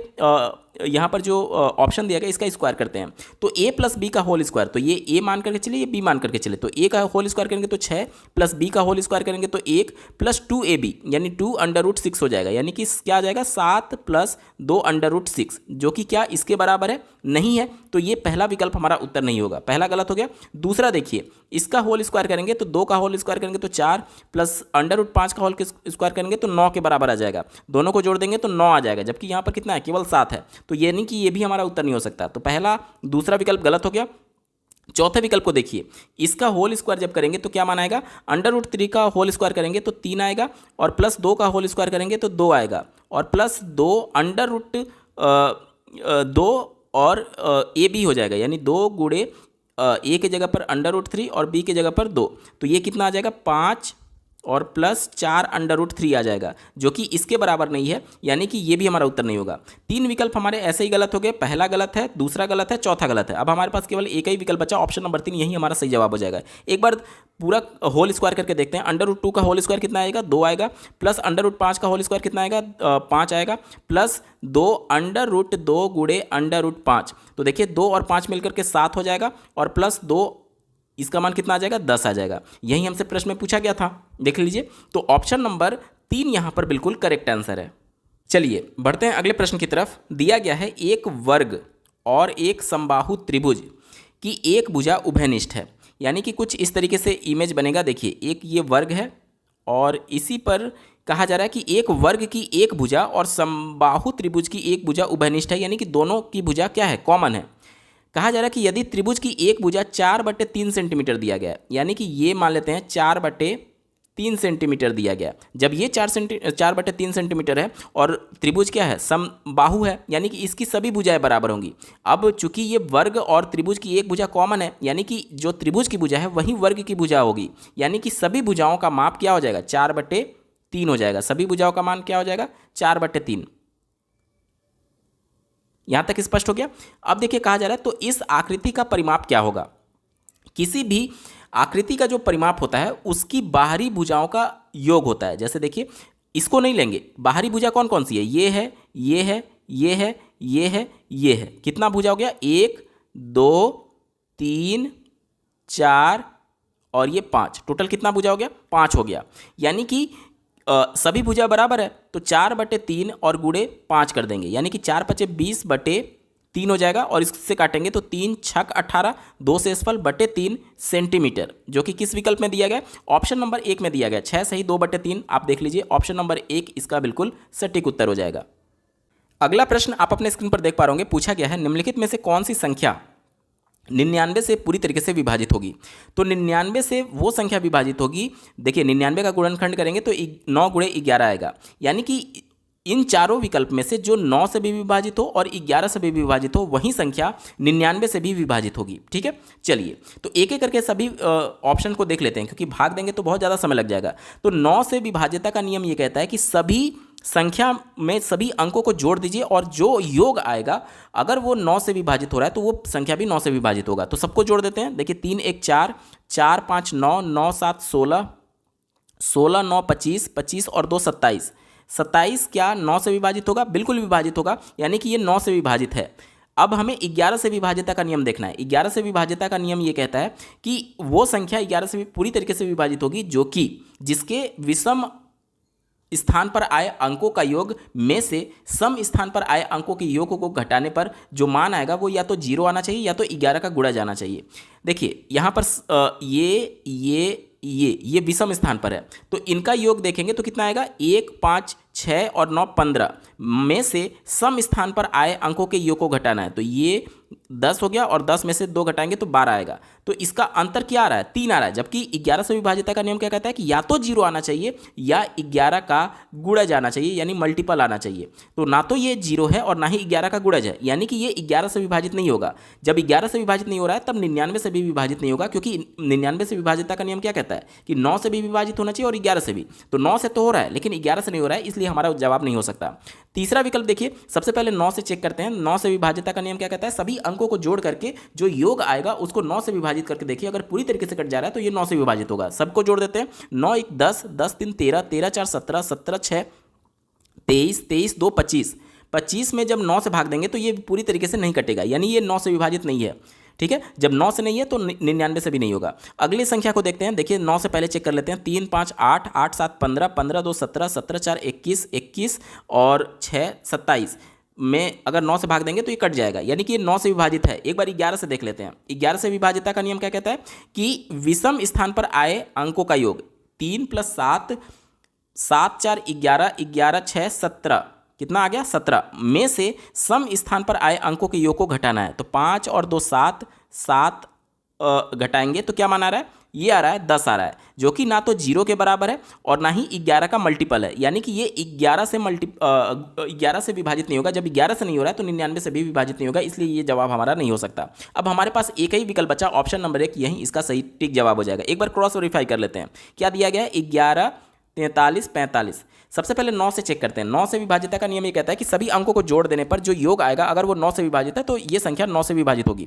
यहाँ पर जो ऑप्शन दिया गया इसका स्क्वायर करते हैं। तो a + b का होल स्क्वायर, तो ये a मान करके चलिए, ये b मान करके चले। तो a का होल स्क्वायर करेंगे तो 6, प्लस b का होल स्क्वायर करेंगे तो 1, प्लस 2ab यानी 2√6 हो जाएगा। यानी कि क्या आ जाएगा? 7 + 2 √6, जो कि क्या इसके बराबर है? नहीं है। तो ये पहला विकल्प हमारा उत्तर नहीं होगा, पहला गलत हो गया। दूसरा देखिए, इसका होल स्क्वायर करेंगे तो 2 का होल स्क्वायर करेंगे तो 4, प्लस √5 का होल स्क्वायर करेंगे तो 9 के बराबर आ जाएगा। दोनों को जोड़ देंगे तो 9 आ जाएगा, जबकि यहाँ पर कितना है? केवल 7 है। तो ये नहीं कि ये भी हमारा उत्तर नहीं हो सकता। तो पहला दूसरा विकल्प गलत हो गया। चौथे विकल्प को देखिए, इसका होल स्क्वायर जब करेंगे तो क्या मान आएगा? √3 का होल स्क्वायर करेंगे तो 3 आएगा, और प्लस 2 का होल स्क्वायर करेंगे तो 2 आएगा, और प्लस 2 √2 और ए बी हो जाएगा, यानी 2 गुणे ए के जगह पर √3 और बी के जगह पर 2। तो ये कितना आ जाएगा? 5 और प्लस 4 √3 आ जाएगा, जो कि इसके बराबर नहीं है। यानी कि ये भी हमारा उत्तर नहीं होगा। 3 विकल्प हमारे ऐसे ही गलत हो गए। पहला गलत है, दूसरा गलत है, चौथा गलत है। अब हमारे पास केवल एक ही विकल्प बचा, ऑप्शन नंबर 3, यही हमारा सही जवाब हो जाएगा। एक बार पूरा होल स्क्वायर करके देखते हैं। √2 का होल स्क्वायर कितना आएगा? 2 आएगा, प्लस √5 का होल स्क्वायर कितना आएगा? 5 आएगा, प्लस 2 √2 गुणे √5। तो देखिए 2 और 5 मिलकर के 7 हो जाएगा, और प्लस 2 इसका मान कितना आ जाएगा? 10 आ जाएगा। यही हमसे प्रश्न में पूछा गया था, देख लीजिए। तो ऑप्शन नंबर 3 यहाँ पर बिल्कुल करेक्ट आंसर है। चलिए बढ़ते हैं अगले प्रश्न की तरफ। दिया गया है एक वर्ग और एक समबाहु त्रिभुज की एक भुजा उभयनिष्ठ है। यानी कि कुछ इस तरीके से इमेज बनेगा। देखिए एक ये वर्ग है, और इसी पर कहा जा रहा है कि एक वर्ग की एक भुजा और समबाहु त्रिभुज की एक भुजा उभयनिष्ठ है, यानी कि दोनों की भुजा क्या है? कॉमन है। कहा जा रहा है कि यदि त्रिभुज की एक भुजा 4/3 सेंटीमीटर दिया गया है, यानी कि ये मान लेते हैं 4/3 सेंटीमीटर दिया गया। जब ये 4/3 सेंटीमीटर है और त्रिभुज क्या है? समबाहु है, यानी कि इसकी सभी भुजाएं बराबर होंगी। अब चूंकि ये वर्ग और त्रिभुज की एक भुजा कॉमन है, यानी कि जो त्रिभुज की भुजा है वही वर्ग की भुजा होगी। यानी कि सभी भुजाओं का माप क्या हो जाएगा? 4/3 हो जाएगा। सभी भुजाओं का मान क्या हो जाएगा? 4/3। यहां तक स्पष्ट हो गया। अब देखिए कहा जा रहा है तो इस आकृति का परिमाप क्या होगा? किसी भी आकृति का जो परिमाप होता है उसकी बाहरी भुजाओं का योग होता है। जैसे देखिए इसको नहीं लेंगे, बाहरी भुजा कौन कौन सी है? ये है, ये है, ये है, ये है, ये है। कितना भुजा हो गया? 1 2 3 4 और ये 5। टोटल कितना भुजा हो गया? 5 हो गया। यानी कि सभी भुजा बराबर है, तो 4/3 और गुणे 5 कर देंगे, यानी कि 4 × 5 = 20/3 हो जाएगा। और इससे काटेंगे तो 3 × 6 = 18, 2 से असफल /3 सेंटीमीटर, जो कि किस विकल्प में दिया गया? ऑप्शन नंबर 1 में दिया गया। 6 सही 2/3। आप देख लीजिए ऑप्शन नंबर 1 इसका बिल्कुल सटीक उत्तर हो जाएगा। अगला प्रश्न आप अपने स्क्रीन पर देख पा रहे होंगे। पूछा गया है निम्नलिखित में से कौन सी संख्या 99 से पूरी तरीके से विभाजित होगी? तो 99 से वो संख्या विभाजित होगी। देखिए 99 का गुणनखंड करेंगे तो 9 × 11 आएगा, यानी कि इन चारों विकल्प में से जो 9 से भी विभाजित हो और 11 से भी विभाजित हो वही संख्या 99 से भी विभाजित होगी। ठीक है, चलिए तो एक एक करके सभी ऑप्शन को देख लेते हैं, क्योंकि भाग देंगे तो बहुत ज़्यादा समय लग जाएगा। तो 9 से विभाज्यता का नियम ये कहता है कि सभी संख्या में सभी अंकों को जोड़ दीजिए और जो योग आएगा अगर वो 9 से विभाजित हो रहा है तो वो संख्या भी 9 से विभाजित होगा। तो सबको जोड़ देते हैं। देखिए 3 1 4, 4 5 9, 9 7 16, 16 9 25, 25 और 2 27। 27 क्या 9 से विभाजित होगा? बिल्कुल विभाजित होगा, यानी कि ये 9 से विभाजित है। अब हमें 11 से विभाज्यता का नियम देखना है। 11 से विभाज्यता का नियम ये कहता है कि वो संख्या 11 से पूरी तरीके से विभाजित होगी जो कि जिसके विषम स्थान पर आए अंकों का योग में से सम स्थान पर आए अंकों के योग को घटाने पर जो मान आएगा वो या तो 0 आना चाहिए या तो 11 का गुणा जाना चाहिए। देखिए यहाँ पर ये विषम स्थान पर है तो इनका योग देखेंगे तो कितना आएगा? 1 5 6 और 9 15 में से सम स्थान पर आए अंकों के योग को घटाना है। तो ये 10 हो गया और 10 में से 2 घटाएंगे तो 12 आएगा। तो इसका अंतर क्या आ रहा है? 3 आ रहा है। जबकि 11 से विभाज्यता का नियम क्या कहता है कि या तो 0 आना चाहिए या 11 का गुणा जाना चाहिए, यानी मल्टीपल आना चाहिए। तो ना तो ये 0 है और ना ही 11 का गुणज है, यानी कि ये 11 से विभाजित नहीं होगा। जब 11 से विभाजित नहीं हो रहा है तब 99 से भी विभाजित नहीं होगा, क्योंकि 99 से विभाज्यता का नियम क्या कहता है कि 9 से भी विभाजित होना चाहिए और 11 से भी। तो 9 से तो हो रहा है लेकिन 11 से नहीं हो रहा है, इसलिए हमारा जवाब नहीं हो सकता। तीसरा विकल्प देखिए, सबसे पहले 9 से चेक करते हैं। 9 से विभाज्यता का नियम क्या कहता है? सभी अंकों को जोड़ करके जो योग आएगा उसको 9 से विभाजित करके देखिए, अगर पूरी तरीके से कट जा रहा है तो ये 9 से विभाजित होगा। सबको जोड़ देते हैं। 9 1 10, 10 3 13, 13 4 17, 17 6 23, 23 2 25। 25 में जब 9 से भाग देंगे तो ये पूरी तरीके से नहीं कटेगा, यानी ये 9 से विभाजित नहीं है। ठीक है, जब 9 से नहीं है तो 99 से भी नहीं होगा। अगली संख्या को देखते हैं। देखिए 9 से पहले चेक कर लेते हैं। 3 5 8, 8 7 15, 15 2 17, 17 4 21, 21 और 6 27 में अगर 9 से भाग देंगे तो ये कट जाएगा, यानी कि ये 9 से विभाजित है। एक बार 11 से देख लेते हैं। 11 से विभाज्यता का नियम क्या कहता है कि विषम स्थान पर आए अंकों का योग 3 + 7, 7 4 11, 11 6 17, कितना आ गया? 17 में से सम स्थान पर आए अंकों के योग को घटाना है। तो 5 और 2 7, 7 घटाएंगे तो क्या मान आ रहा है? ये आ रहा है 10 आ रहा है, जो कि ना तो 0 के बराबर है और ना ही 11 का मल्टीपल है, यानी कि ये 11 से विभाजित नहीं होगा। जब 11 से नहीं हो रहा है तो 99 से भी विभाजित नहीं होगा, इसलिए ये जवाब हमारा नहीं हो सकता। अब हमारे पास एक ही विकल्प बचा, ऑप्शन नंबर 1, यही इसका सही टिक जवाब हो जाएगा। एक बार क्रॉस वेरीफाई कर लेते हैं। क्या दिया गया है? 11 43 45। सबसे पहले 9 से चेक करते हैं। 9 से विभाज्यता का नियम ये कहता है कि सभी अंकों को जोड़ देने पर जो योग आएगा अगर वो 9 से विभाजित है तो ये संख्या 9 से विभाजित होगी।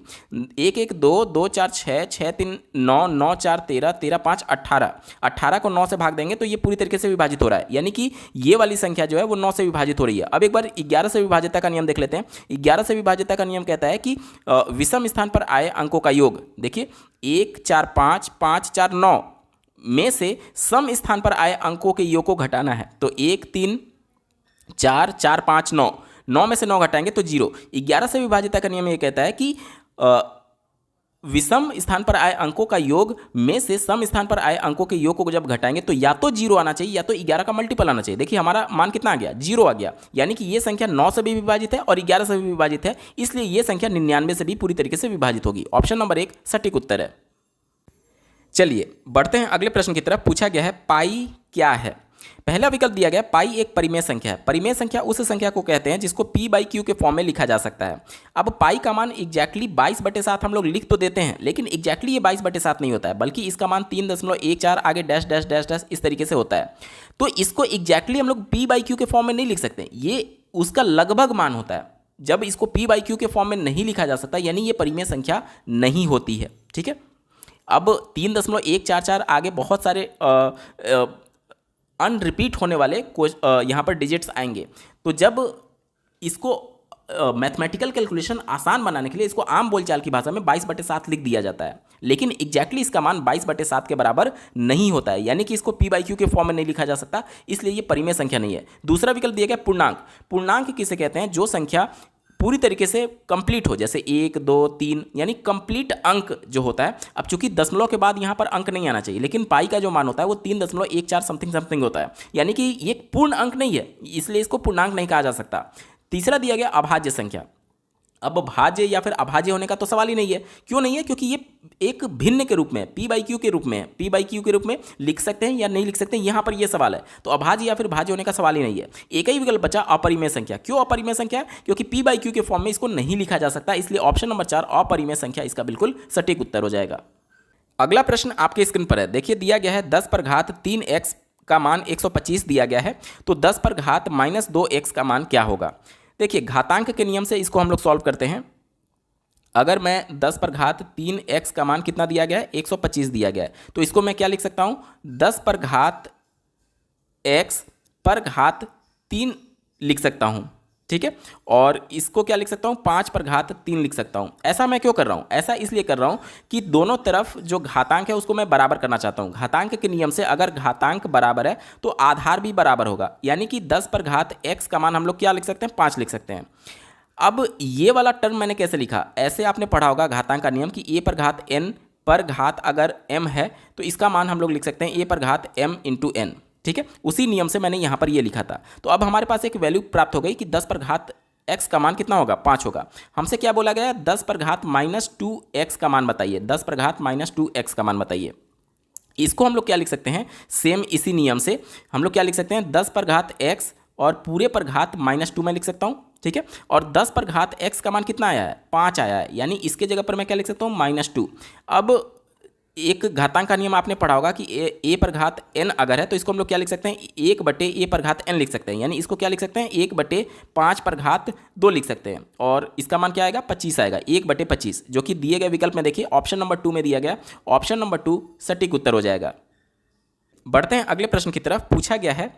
1 1 2, 2 4 6, 6 3 9, 9 4 13, 13 5 18। 18 को 9 से भाग देंगे तो ये पूरी तरीके से विभाजित हो रहा है, यानी कि ये वाली संख्या जो है वो 9 से विभाजित हो रही है। अब एक बार 11 से विभाज्यता का नियम देख लेते हैं। 11 से विभाज्यता का नियम कहता है कि विषम स्थान पर आए अंकों का योग, देखिए 1 4 5, 5 4 9 में से सम स्थान पर आए अंकों के योग को घटाना है। तो 1 3 4, 4 5 9, 9 में से 9 घटाएंगे तो 0। 11 से विभाज्यता का नियम ये कहता है कि विषम स्थान पर आए अंकों का योग में से सम स्थान पर आए अंकों के योग को जब घटाएंगे तो या तो 0 आना चाहिए या तो 11 का मल्टीपल आना चाहिए। देखिए हमारा मान कितना आ गया? 0 आ गया, यानी कि ये संख्या 9 से भी विभाजित है और 11 से भी विभाजित है, इसलिए ये संख्या 99 से भी पूरी तरीके से विभाजित होगी। ऑप्शन नंबर 1 सटीक उत्तर है। चलिए बढ़ते हैं अगले प्रश्न की तरफ। पूछा गया है पाई क्या है। पहला विकल्प दिया गया पाई एक परिमेय संख्या है। परिमेय संख्या उस संख्या को कहते हैं जिसको p/q के फॉर्म में लिखा जा सकता है। अब पाई का मान एग्जैक्टली 22/7 हम लोग लिख तो देते हैं, लेकिन एग्जैक्टली ये 22/7 नहीं होता है, बल्कि इसका मान 3.14 आगे डैश डैश डैश डैश इस तरीके से होता है। तो इसको एग्जैक्टली हम लोग p/q के फॉर्म में नहीं लिख सकते, ये उसका लगभग मान होता है। जब इसको p/q के फॉर्म में नहीं लिखा जा सकता यानी ये परिमेय संख्या नहीं होती है। ठीक है, अब 3.144 आगे बहुत सारे अनरिपीट होने वाले यहाँ पर डिजिट्स आएंगे। तो जब इसको मैथमेटिकल कैलकुलेशन आसान बनाने के लिए इसको आम बोलचाल की भाषा में 22/7 लिख दिया जाता है, लेकिन एग्जैक्टली इसका मान 22/7 के बराबर नहीं होता है, यानी कि इसको p/q के फॉर्म में नहीं लिखा जा सकता, इसलिए ये परिमेय संख्या नहीं है। दूसरा विकल्प दिया गया पूर्णांक। पूर्णांक किसे कहते हैं? जो संख्या पूरी तरीके से कंप्लीट हो, जैसे 1 2 3, यानी कंप्लीट अंक जो होता है। अब चूंकि दशमलव के बाद यहाँ पर अंक नहीं आना चाहिए, लेकिन पाई का जो मान होता है वो 3.14 समथिंग समथिंग होता है, यानी कि ये पूर्ण अंक नहीं है, इसलिए इसको पूर्णांक नहीं कहा जा सकता। तीसरा दिया गया अभाज्य संख्या। अब भाज्य या फिर अभाज्य होने का तो सवाल ही नहीं है। क्यों नहीं है? क्योंकि ये एक भिन्न के रूप में पी बाई क्यू के रूप में पी बाई क्यू के रूप में लिख सकते हैं या नहीं लिख सकते हैं, यहाँ पर ये सवाल है। तो अभाज्य या फिर भाज्य होने का सवाल ही नहीं है। एक ही विकल्प बचा अपरिमेय संख्या। क्यों अपरिमेय संख्या? क्योंकि पी बाई क्यू के फॉर्म में इसको नहीं लिखा जा सकता, इसलिए ऑप्शन नंबर 4 अपरिमेय संख्या इसका बिल्कुल सटीक उत्तर हो जाएगा। अगला प्रश्न आपके स्क्रीन पर है, देखिए दिया गया है 10 पर घात 3x का मान 125 दिया गया है, तो 10 पर घात -2x का मान क्या होगा? देखिए घातांक के नियम से इसको हम लोग सॉल्व करते हैं। अगर मैं 10 पर घात 3x का मान कितना दिया गया है? 125 दिया गया है, तो इसको मैं क्या लिख सकता हूँ? 10 पर घात x पर घात 3 लिख सकता हूँ, ठीक है। और इसको क्या लिख सकता हूँ? 5 पर घात 3 लिख सकता हूँ। ऐसा मैं क्यों कर रहा हूँ? ऐसा इसलिए कर रहा हूँ कि दोनों तरफ जो घातांक है उसको मैं बराबर करना चाहता हूँ। घातांक के नियम से अगर घातांक बराबर है तो आधार भी बराबर होगा, यानी कि 10 पर घात x का मान हम लोग क्या लिख सकते हैं? 5 लिख सकते हैं। अब ये वाला टर्म मैंने कैसे लिखा? ऐसे आपने पढ़ा होगा घातांक का नियम कि a पर घात n पर घात अगर m है तो इसका मान हम लोग लिख सकते हैं a पर घात m इंटू n, ठीक है। उसी नियम से मैंने यहाँ पर ये लिखा था। तो अब हमारे पास एक वैल्यू प्राप्त हो गई कि 10 पर घात x का मान कितना होगा? 5 होगा। हमसे क्या बोला गया? 10 पर घात -2x का मान बताइए। 10 पर घात -2x का मान बताइए। इसको हम लोग क्या लिख सकते हैं? सेम इसी नियम से हम लोग क्या लिख सकते हैं? 10 पर घात x और पूरे पर घात -2 में लिख सकता हूँ, ठीक है। और 10 पर घात x का मान कितना आया है? 5 आया है, यानी इसके जगह पर मैं क्या लिख सकता हूँ? -2। अब एक घातांक का नियम आपने पढ़ा होगा कि a पर घात n अगर है तो इसको हम लोग क्या लिख सकते हैं? 1 बटे a पर घात n लिख सकते हैं, यानी इसको क्या लिख सकते हैं? 1 बटे 5 पर घात 2 लिख सकते हैं। और इसका मान क्या आएगा? 25 आएगा। 1 बटे 25 जो कि दिए गए विकल्प में देखिए ऑप्शन नंबर 2 में दिया गया। ऑप्शन नंबर 2 सटीक उत्तर हो जाएगा। बढ़ते हैं अगले प्रश्न की तरफ। पूछा गया है,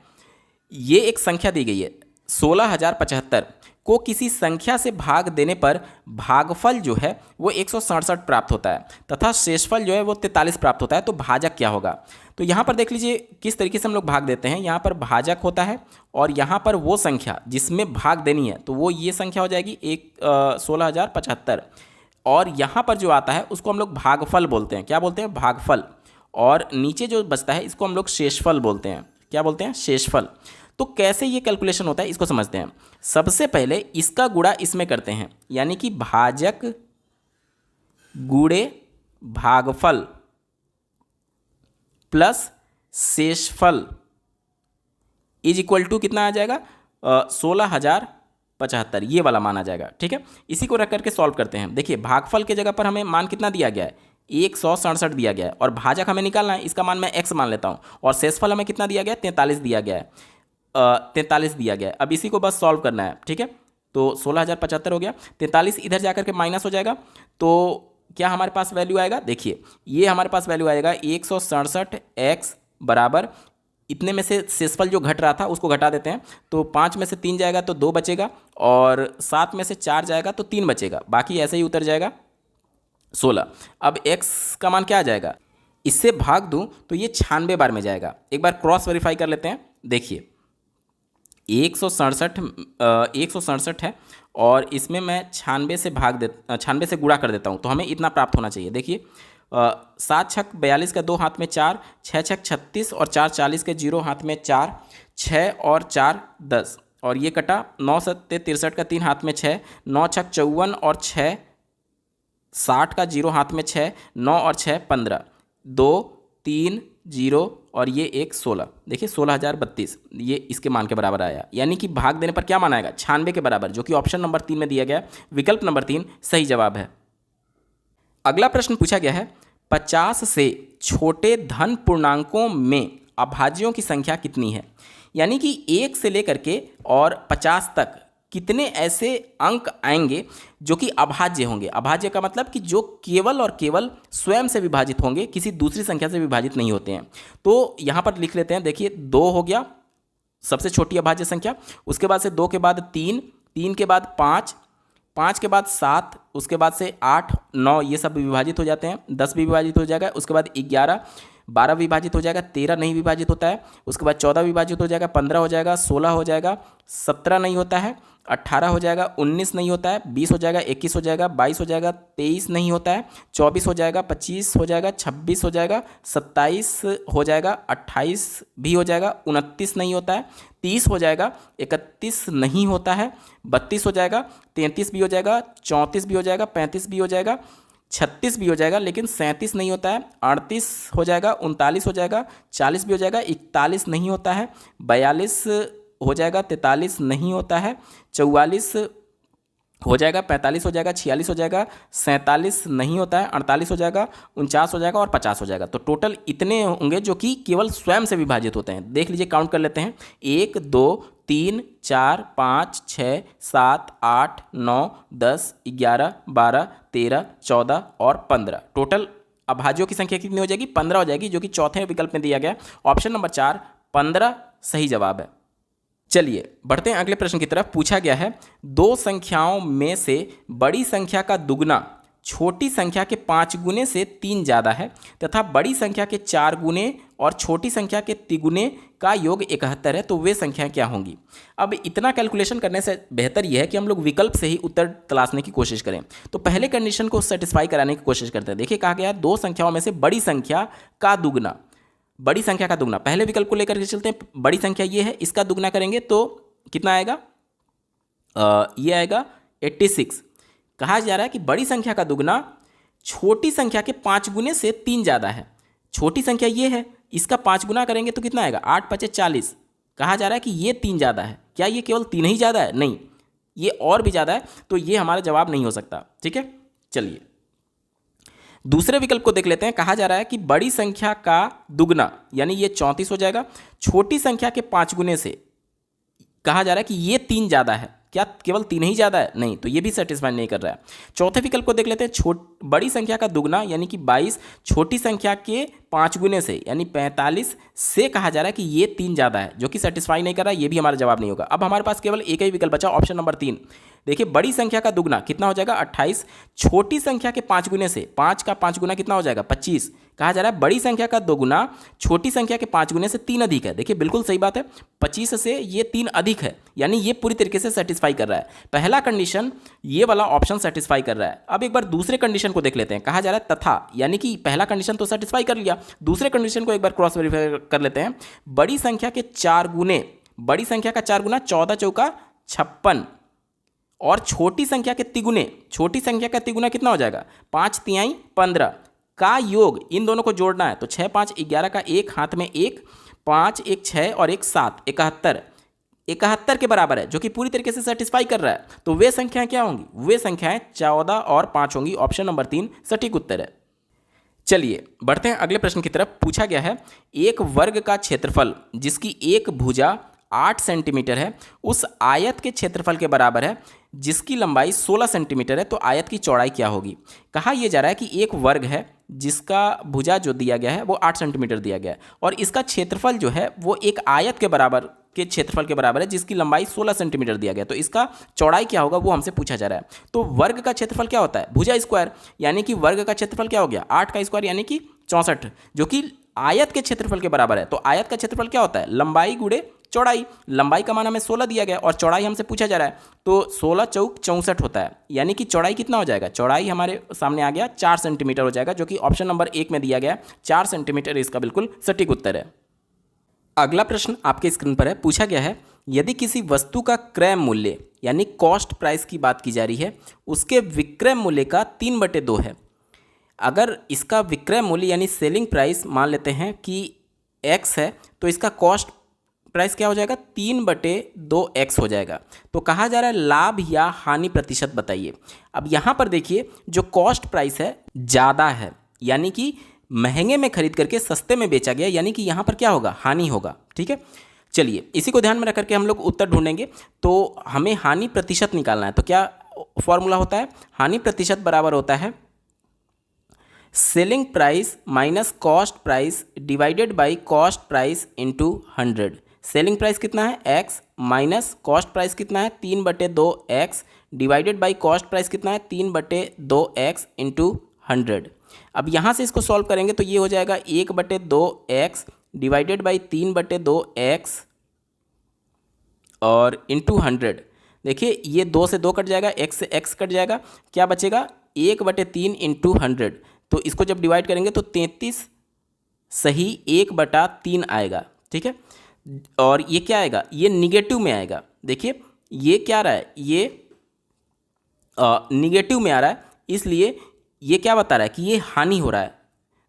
ये एक संख्या दी गई है 16,075 को किसी संख्या से भाग देने पर भागफल जो है वो 167 प्राप्त होता है तथा शेषफल जो है वो 43 प्राप्त होता है, तो भाजक क्या होगा? तो यहाँ पर देख लीजिए किस तरीके से हम लोग भाग देते हैं। यहाँ पर भाजक होता है और यहाँ पर वो संख्या जिसमें भाग देनी है तो वो ये संख्या हो जाएगी 16,075, और यहाँ पर जो आता है उसको हम लोग भागफल बोलते हैं। क्या बोलते हैं? भागफल। और नीचे जो बचता है इसको हम लोग शेषफल बोलते हैं। क्या बोलते हैं? शेषफल। तो कैसे ये कैलकुलेशन होता है इसको समझते हैं। सबसे पहले इसका गुणा इसमें करते हैं, यानी कि भाजक गुणे भागफल प्लस शेषफल इज इक्वल टू कितना आ जाएगा? 16,075, ये वाला मान आ जाएगा, ठीक है। इसी को रख करके सॉल्व करते हैं। देखिए भागफल के जगह पर हमें मान कितना दिया गया है? 167 दिया गया है, और भाजक हमें निकालना है, इसका मान मैं x मान लेता हूँ। और शेषफल हमें कितना दिया गया है? 43 दिया गया है। 43 दिया गया है। अब इसी को बस सॉल्व करना है, ठीक है। तो 16,075 हो गया, 43 इधर जाकर के माइनस हो जाएगा, तो क्या हमारे पास वैल्यू आएगा? देखिए ये हमारे पास वैल्यू आएगा 167x बराबर, इतने में से शेषफल जो घट रहा था उसको घटा देते हैं, तो 5 में से 3 जाएगा तो 2 बचेगा, और 7 में से 4 जाएगा तो 3 बचेगा, बाकी ऐसे ही उतर जाएगा 16। अब x का मान क्या आ जाएगा? इससे भाग दूं तो ये 96 बार में जाएगा। एक बार क्रॉस वेरीफाई कर लेते हैं। देखिए 167 है और इसमें मैं 96 से 96 से गुणा कर देता हूँ, तो हमें इतना प्राप्त होना चाहिए। देखिए 7 छक 42 का 2 हाथ में 4, 6 छक 36 और 4 40 के 0 हाथ में 4, 6 और 4 10, और ये कटा 9 सत्ते 63 का 3 हाथ में 6, 9 छक 54 और 6 60 का 0 हाथ में 6, 9 और 6 15, 2 3 0 और ये एक 16। देखिए 16,032 ये इसके मान के बराबर आया, यानी कि भाग देने पर क्या मान आएगा? 96 के बराबर, जो कि ऑप्शन नंबर 3 में दिया गया। विकल्प नंबर 3 सही जवाब है। अगला प्रश्न पूछा गया है, 50 से छोटे धन पूर्णांकों में अभाज्यों की संख्या कितनी है? यानी कि 1 से लेकर के और 50 तक कितने ऐसे अंक आएंगे जो कि अभाज्य होंगे? अभाज्य का मतलब कि जो केवल और केवल स्वयं से विभाजित होंगे, किसी दूसरी संख्या से विभाजित नहीं होते हैं। तो यहाँ पर लिख लेते हैं। देखिए 2 हो गया सबसे छोटी अभाज्य संख्या, उसके बाद से 2 के बाद 3, 3 के बाद 5, 5 के बाद 7, उसके बाद से 8 9 ये सब विभाजित हो जाते हैं, 10 भी विभाजित हो जाएगा, उसके बाद 11, 12 विभाजित हो जाएगा, 13 नहीं विभाजित होता है, उसके बाद 14 विभाजित हो जाएगा, 15 हो जाएगा, 16 हो जाएगा, 17 नहीं होता है, 18 हो जाएगा, 19 नहीं होता है, 20 हो जाएगा, 21 हो जाएगा, 22 हो जाएगा, 23 नहीं होता है, 24 हो जाएगा, 25 हो जाएगा, 26 हो जाएगा, 27 हो जाएगा, 28 भी हो जाएगा, 29 नहीं होता है, 30 हो जाएगा, 31 नहीं होता है, 32 हो जाएगा, 33 भी हो जाएगा, 34 भी हो जाएगा, 35 भी हो जाएगा, 36 भी हो जाएगा, लेकिन 37 नहीं होता है, 38 हो जाएगा, 39 हो जाएगा, 40 भी हो जाएगा, 41 नहीं होता है, 42 हो जाएगा, 43 नहीं होता है, 44 हो जाएगा, 45 हो जाएगा, 46 हो जाएगा, 47 नहीं होता है, 48 हो जाएगा, 49 हो जाएगा और 50 हो जाएगा। तो टोटल इतने होंगे जो कि केवल स्वयं से विभाजित होते हैं। देख लीजिए, काउंट कर लेते हैं। 1 2 3 4 5 6 7 8 9 10 11 12 13 14 और 15। टोटल अभाज्यों की संख्या कितनी हो जाएगी? 15 हो जाएगी, जो कि चौथे विकल्प में दिया गया। ऑप्शन नंबर 4 15 सही जवाब है। चलिए बढ़ते हैं अगले प्रश्न की तरफ। पूछा गया है, दो संख्याओं में से बड़ी संख्या का दुगना छोटी संख्या के 5 गुने से 3 ज़्यादा है तथा बड़ी संख्या के 4 गुने और छोटी संख्या के तिगुने का योग 71 है, तो वे संख्याएं क्या होंगी? अब इतना कैलकुलेशन करने से बेहतर यह है कि हम लोग विकल्प से ही उत्तर तलाशने की कोशिश करें। तो पहले कंडीशन को सेटिस्फाई कराने की कोशिश करते हैं। देखिए, कहा गया है दो संख्याओं में से बड़ी संख्या का दुगना, बड़ी संख्या का दुगना। पहले विकल्प को लेकर के चलते हैं। बड़ी संख्या ये है, इसका दुगना करेंगे तो कितना आएगा? ये आएगा 86। कहा जा रहा है कि बड़ी संख्या का दुगना छोटी संख्या के 5 गुने से 3 ज़्यादा है। छोटी संख्या ये है, इसका 5 गुना करेंगे तो कितना आएगा? 8 5 40। कहा जा रहा है कि ये 3 ज़्यादा है। क्या ये केवल 3 ही ज़्यादा है? नहीं, ये और भी ज़्यादा है, तो ये हमारा जवाब नहीं हो सकता। ठीक है, चलिए दूसरे विकल्प को देख लेते हैं। कहा जा रहा है कि बड़ी संख्या का दुगना यानी ये 34 हो जाएगा, छोटी संख्या के 5 गुने से कहा जा रहा है कि ये 3 ज़्यादा है। क्या केवल 3 ही ज़्यादा है? नहीं, तो ये भी सेटिस्फाई नहीं कर रहा है। चौथे विकल्प को देख लेते हैं। बड़ी संख्या का दुगना यानी कि 22 छोटी संख्या के 5 गुने से यानी 45 से कहा जा रहा है कि ये 3 ज़्यादा है, जो कि सेटिस्फाई नहीं कर रहा है। ये भी हमारा जवाब नहीं होगा। अब हमारे पास केवल एक ही विकल्प बचा, ऑप्शन नंबर 3। देखिए, बड़ी संख्या का दुगना कितना हो जाएगा? 28। छोटी संख्या के 5 गुने से 5 का 5 गुना कितना हो जाएगा? 25। कहा जा रहा है बड़ी संख्या का दोगुना छोटी संख्या के 5 गुने से 3 अधिक है। देखिए, बिल्कुल सही बात है, 25 से ये 3 अधिक है, यानी ये पूरी तरीके से सेटिस्फाई कर रहा है। पहला कंडीशन ये वाला ऑप्शन सेटिस्फाई कर रहा है। अब एक बार दूसरे कंडीशन को देख लेते हैं। कहा जा रहा है तथा, यानी कि पहला कंडीशन तो सेटिस्फाई कर लिया, दूसरे कंडीशन को एक बार क्रॉस वेरीफाई कर लेते हैं। बड़ी संख्या के 4 गुने, बड़ी संख्या का 4 गुना 14 चौका 56 और छोटी संख्या के तिगुने, छोटी संख्या का तिगुना कितना हो जाएगा? 5 तिहाई 15 का योग इन दोनों को जोड़ना है। तो 6 5 11 का 1 हाथ में 1, 5 1 6 और 1 7, 71 के बराबर है, जो कि पूरी तरीके से सेटिस्फाई कर रहा है। तो वे संख्याएं क्या होंगी? वे संख्याएं 14 और 5 होंगी। ऑप्शन नंबर 3 सटीक उत्तर है। चलिए बढ़ते हैं अगले प्रश्न की तरफ। पूछा गया है, एक वर्ग का क्षेत्रफल जिसकी एक भुजा 8 सेंटीमीटर है उस आयत के क्षेत्रफल के बराबर है जिसकी लंबाई 16 सेंटीमीटर है, तो आयत की चौड़ाई क्या होगी? कहा यह जा रहा है कि एक वर्ग है जिसका भुजा जो दिया गया है वो 8 सेंटीमीटर दिया गया है और इसका क्षेत्रफल जो है वो एक आयत के बराबर के क्षेत्रफल के बराबर है जिसकी लंबाई 16 सेंटीमीटर दिया गया, तो इसका चौड़ाई क्या होगा वो हमसे पूछा जा रहा है। तो वर्ग का क्षेत्रफल क्या होता है? भुजा स्क्वायर, यानी कि वर्ग का क्षेत्रफल क्या हो गया? 8 का स्क्वायर यानी कि 64, जो कि आयत के क्षेत्रफल के बराबर है। तो आयत का क्षेत्रफल क्या होता है? लंबाई गुणे चौड़ाई। लंबाई का मान हमें 16 दिया गया और चौड़ाई हमसे पूछा जा रहा है, तो 16 चौक 64 होता है, यानी कि चौड़ाई कितना हो जाएगा? चौड़ाई हमारे सामने आ गया 4 सेंटीमीटर हो जाएगा, जो कि ऑप्शन नंबर 1 में दिया गया 4 सेंटीमीटर इसका बिल्कुल सटीक उत्तर है। अगला प्रश्न आपके स्क्रीन पर है। पूछा गया है, यदि किसी वस्तु का क्रय मूल्य यानी कॉस्ट प्राइस की बात की जा रही है, उसके विक्रय मूल्य का 3/2 है। अगर इसका विक्रय मूल्य यानी सेलिंग प्राइस मान लेते हैं कि x है, तो इसका कॉस्ट प्राइस क्या हो जाएगा? 3/2x हो जाएगा। तो कहा जा रहा है लाभ या हानि प्रतिशत बताइए। अब यहाँ पर देखिए, जो कॉस्ट प्राइस है ज़्यादा है, यानी कि महंगे में खरीद करके सस्ते में बेचा गया, यानी कि यहाँ पर क्या होगा? हानि होगा। ठीक है, चलिए इसी को ध्यान में रख करके हम लोग उत्तर ढूंढेंगे। तो हमें हानि प्रतिशत निकालना है। तो क्या फॉर्मूला होता है? हानि प्रतिशत बराबर होता है selling price minus cost price divided by cost price into 100। Selling price कितना है? x माइनस कॉस्ट प्राइस कितना है? 3/2x divided by cost price कितना है? 3/2x into 100। अब यहाँ से इसको सॉल्व करेंगे तो ये हो जाएगा 1/2x डिवाइडेड बाई 3/2x और इंटू 100। देखिए ये 2 से 2 कट जाएगा, x से x कट जाएगा, क्या बचेगा 1/3 इंटू 100। तो इसको जब डिवाइड करेंगे तो 33 सही 1/3 आएगा। ठीक है, और ये क्या आएगा, ये निगेटिव में आएगा। देखिए ये क्या रहा है, ये निगेटिव में आ रहा है, इसलिए ये क्या बता रहा है कि ये हानि हो रहा है।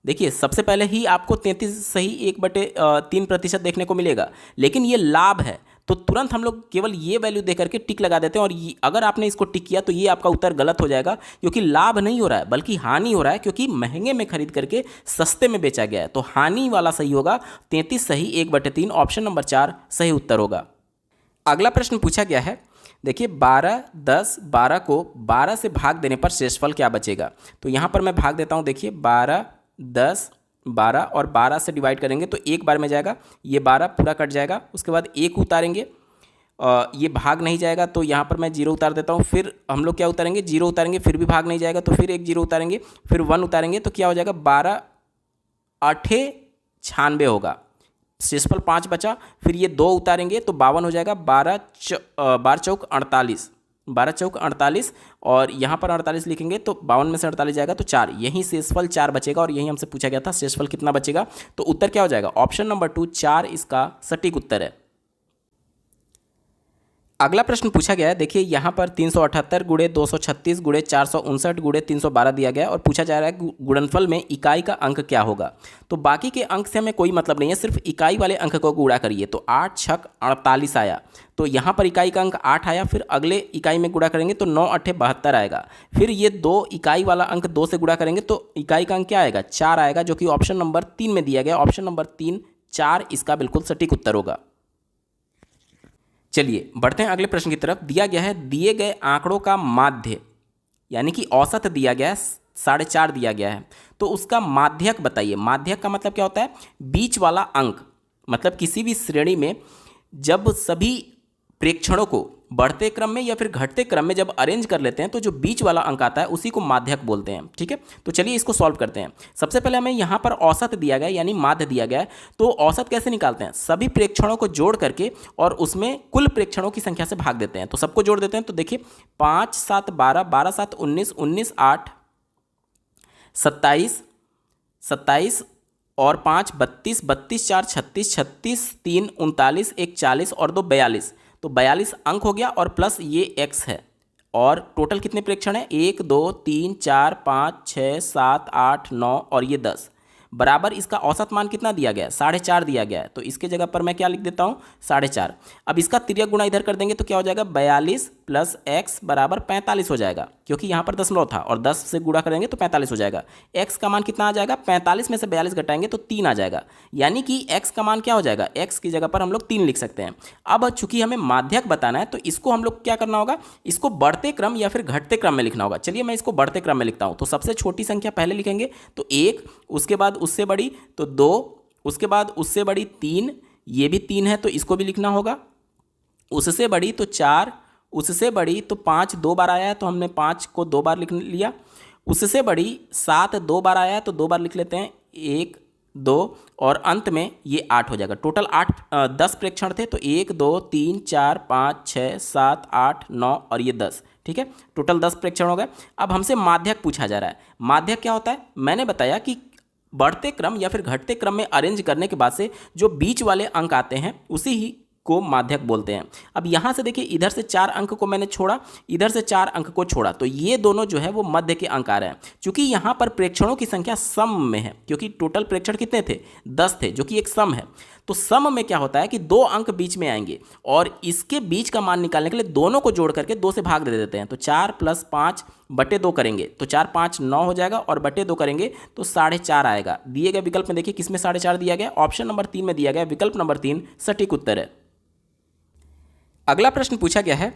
देखिए सबसे पहले ही आपको 33 सही 1/3% देखने को मिलेगा, लेकिन ये लाभ है तो तुरंत हम लोग केवल ये वैल्यू दे करके टिक लगा देते हैं। और अगर आपने इसको टिक किया तो ये आपका उत्तर गलत हो जाएगा, क्योंकि लाभ नहीं हो रहा है बल्कि हानि हो रहा है, क्योंकि महंगे में खरीद करके सस्ते में बेचा गया है। तो हानि वाला सही होगा, 33 सही 1/3, ऑप्शन नंबर 4 सही उत्तर होगा। अगला प्रश्न पूछा गया है, देखिए 12, 10, 12 को 12 से भाग देने पर शेषफल क्या बचेगा। तो यहाँ पर मैं भाग देता हूँ। देखिए 12, 10, 12 और 12 से डिवाइड करेंगे तो एक बार में जाएगा, ये 12 पूरा कट जाएगा। उसके बाद 1 उतारेंगे, ये भाग नहीं जाएगा तो यहाँ पर मैं 0 उतार देता हूँ। फिर हम लोग क्या उतारेंगे, 0 उतारेंगे, फिर भी भाग नहीं जाएगा तो फिर एक 0 उतारेंगे, फिर 1 उतारेंगे तो क्या हो जाएगा 12 8 96 होगा। शेषफल 5 बचा, फिर ये 2 उतारेंगे तो 52 हो जाएगा। 12 चौक 48, 12 चौक 48 और यहाँ पर 48 लिखेंगे तो 52 में से 48 जाएगा तो 4, यहीं शेषफल 4 बचेगा। और यही हमसे पूछा गया था शेषफल कितना बचेगा, तो उत्तर क्या हो जाएगा, ऑप्शन नंबर 2 4 इसका सटीक उत्तर है। अगला प्रश्न पूछा गया है, देखिए यहाँ पर 378 गुणे 236 गुणे 459 गुणे 312 दिया गया है और पूछा जा रहा है गुणनफल में इकाई का अंक क्या होगा। तो बाकी के अंक से हमें कोई मतलब नहीं है, सिर्फ इकाई वाले अंक को गुणा करिए। तो 8 छक 48 आया, तो यहाँ पर इकाई का अंक 8 आया, फिर अगले इकाई में गुणा करेंगे तो 9 8 72 आएगा। फिर ये 2 इकाई वाला अंक 2 से गुणा करेंगे तो इकाई का अंक क्या आएगा, 4 आएगा, जो कि ऑप्शन नंबर 3 में दिया गया। ऑप्शन नंबर 3 4 इसका बिल्कुल सटीक उत्तर होगा। चलिए बढ़ते हैं अगले प्रश्न की तरफ। दिया गया है दिए गए आंकड़ों का माध्य यानी कि औसत दिया गया है 4.5 दिया गया है, तो उसका माध्यक बताइए। माध्यक का मतलब क्या होता है, बीच वाला अंक। मतलब किसी भी श्रेणी में जब सभी प्रेक्षणों को बढ़ते क्रम में या फिर घटते क्रम में जब अरेंज कर लेते हैं तो जो बीच वाला अंक आता है उसी को माध्यक बोलते हैं। ठीक है, तो चलिए इसको सॉल्व करते हैं। सबसे पहले हमें यहाँ पर औसत दिया गया है यानी माध्य दिया गया है, तो औसत कैसे निकालते हैं, सभी प्रेक्षणों को जोड़ करके और उसमें कुल प्रेक्षणों की संख्या से भाग देते हैं। तो सबको जोड़ देते हैं, तो देखिए 5 7 12, 12 7 19, 19 8 27, 27 और 5 32, 32 4 36, 36 3 39, 1 40 और 2 42, तो 42 अंक हो गया और प्लस ये x है। और टोटल कितने प्रेक्षण है, 1 2 3 4 5 6 7 8 9 और ये 10, बराबर इसका औसत मान कितना दिया गया है, 4.5 दिया गया है। तो इसके जगह पर मैं क्या लिख देता हूँ, 4.5। अब इसका तिर्यक गुणा इधर कर देंगे तो क्या हो जाएगा, 42 प्लस x बराबर 45 हो जाएगा, क्योंकि यहाँ पर दशमलव था और 10 से गुणा करेंगे तो 45 हो जाएगा। x का मान कितना आ जाएगा, 45 में से 42 घटाएंगे तो 3 आ जाएगा, यानी कि x का मान क्या हो जाएगा, x की जगह पर हम लोग 3 लिख सकते हैं। अब चूंकि हमें माध्यक बताना है तो इसको हम लोग क्या करना होगा, इसको बढ़ते क्रम या फिर घटते क्रम में लिखना होगा। चलिए मैं इसको बढ़ते क्रम में लिखता हूँ। तो सबसे छोटी संख्या पहले लिखेंगे तो 1, उसके बाद उससे बड़ी तो 2, उसके बाद उससे बड़ी 3, ये भी 3 है तो इसको भी लिखना होगा, उससे बड़ी तो 4, उससे बड़ी तो 5 2 बार आया है तो हमने 5 को 2 बार लिख लिया, उससे बड़ी 7 2 बार आया है तो 2 बार लिख लेते हैं, 1 2 और अंत में ये 8 हो जाएगा। टोटल 10 प्रेक्षण थे तो 1 2 3 4 5 6 7 8 9 और ये 10। ठीक है, टोटल 10 प्रेक्षण हो गए। अब हमसे माध्यक पूछा जा रहा है। माध्यक क्या होता है, मैंने बताया कि बढ़ते क्रम या फिर घटते क्रम में अरेंज करने के बाद से जो बीच वाले अंक आते हैं उसी ही को माध्यक बोलते हैं। अब यहाँ से देखिए इधर से 4 अंक को मैंने छोड़ा, इधर से 4 अंक को छोड़ा, तो ये दोनों जो है वो मध्य के अंक आ रहे हैं। क्योंकि यहाँ पर प्रेक्षणों की संख्या सम में है, क्योंकि टोटल प्रेक्षण कितने थे, 10 थे, जो कि एक सम है। तो सम में क्या होता है कि 2 अंक बीच में आएंगे और इसके बीच का मान निकालने के लिए दोनों को जोड़ करके 2 से भाग दे देते हैं। तो 4 + 5 बटे 2 करेंगे तो 4 5 9 हो जाएगा और बटे 2 करेंगे तो 4.5 आएगा। दिए गए विकल्प में देखिए किसमें 4.5 दिया गया, ऑप्शन नंबर 3 में दिया गया, विकल्प नंबर 3 सटीक उत्तर है। अगला प्रश्न पूछा गया है,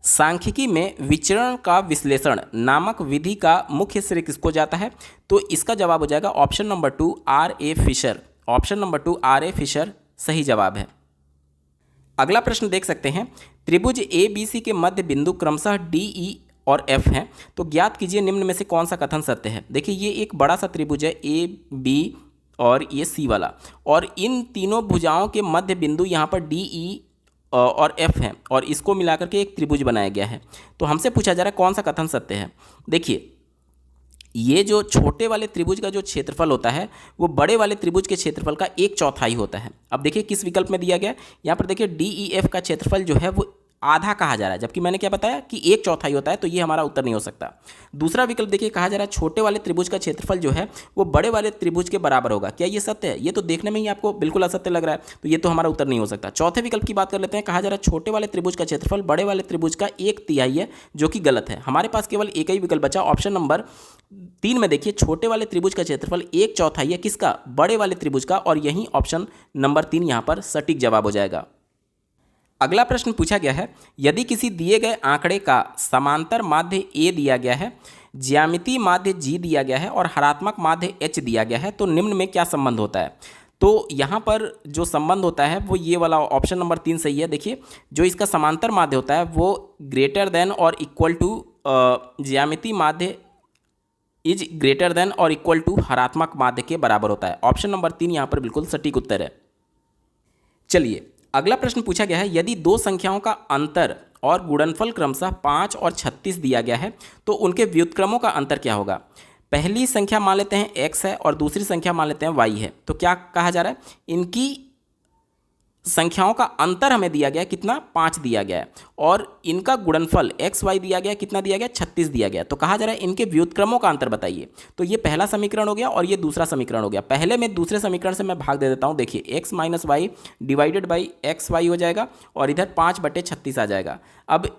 सांख्यिकी में विचरण का विश्लेषण नामक विधि का मुख्य श्रेय किसको जाता है। तो इसका जवाब हो जाएगा option number 2 R.A. Fisher. Option number 2 R.A. Fisher सही जवाब है। अगला प्रश्न देख सकते हैं, त्रिभुज ABC के मध्य बिंदु क्रमशः DE और एफ हैं। तो ज्ञात कीजिए निम्न में से कौन सा कथन सत्य है। देखिए ये एक बड़ा सा त्रिभुज है ए बी और ये सी वाला, और इन तीनों भुजाओं के मध्य बिंदु यहाँ पर डी ई और एफ है, और इसको मिलाकर के एक त्रिभुज बनाया गया है। तो हमसे पूछा जा रहा है कौन सा कथन सत्य है। देखिए ये जो छोटे वाले त्रिभुज का जो क्षेत्रफल होता है वो बड़े वाले त्रिभुज के क्षेत्रफल का 1/4 होता है। अब देखिए किस विकल्प में दिया गया है, यहाँ पर देखिए डी ई एफ का क्षेत्रफल जो है वो आधा कहा जा रहा है, जबकि मैंने क्या बताया कि 1/4 होता है, तो ये हमारा उत्तर नहीं हो सकता। दूसरा विकल्प देखिए कहा जा रहा है छोटे वाले त्रिभुज का क्षेत्रफल जो है वो बड़े वाले त्रिभुज के बराबर होगा। क्या ये सत्य है? ये तो देखने में ही आपको बिल्कुल असत्य लग रहा है, तो ये तो हमारा उत्तर नहीं हो सकता। चौथे विकल्प की बात कर लेते हैं। कहा जा रहा है छोटे वाले त्रिभुज का क्षेत्रफल बड़े वाले त्रिभुज का 1/3 है, जो कि गलत है। हमारे पास केवल एक ही विकल्प बचा, ऑप्शन नंबर 3 में देखिए छोटे वाले त्रिभुज का क्षेत्रफल 1/4 है, किसका? बड़े वाले त्रिभुज का, और यही ऑप्शन नंबर 3 यहाँ पर सटीक जवाब हो जाएगा। अगला प्रश्न पूछा गया है, यदि किसी दिए गए आंकड़े का समांतर माध्य ए दिया गया है, ज्यामितीय माध्य जी दिया गया है और हरात्मक माध्य एच दिया गया है, तो निम्न में क्या संबंध होता है? तो यहाँ पर जो संबंध होता है वो ये वाला ऑप्शन नंबर 3 सही है। देखिए जो इसका समांतर माध्य होता है वो ग्रेटर देन और इक्वल टू ज्यामितीय माध्य इज ग्रेटर देन और इक्वल टू हरात्मक माध्य के बराबर होता है। ऑप्शन नंबर 3 यहाँ पर बिल्कुल सटीक उत्तर है। चलिए अगला प्रश्न पूछा गया है, यदि दो संख्याओं का अंतर और गुणनफल क्रमशः 5 और 36 दिया गया है तो उनके व्युत्क्रमों का अंतर क्या होगा? पहली संख्या मान लेते हैं x है और दूसरी संख्या मान लेते हैं y है। तो क्या कहा जा रहा है, इनकी संख्याओं का अंतर हमें दिया गया है कितना? 5 दिया गया है, और इनका गुणनफल x y दिया गया है, कितना दिया गया? 36 दिया गया। तो कहा जा रहा है इनके व्युत्क्रमों का अंतर बताइए। तो ये पहला समीकरण हो गया और ये दूसरा समीकरण हो गया। पहले में दूसरे समीकरण से मैं भाग दे देता हूँ। देखिए x minus Y divided by X Y हो जाएगा, और इधर 5/36 आ जाएगा। अब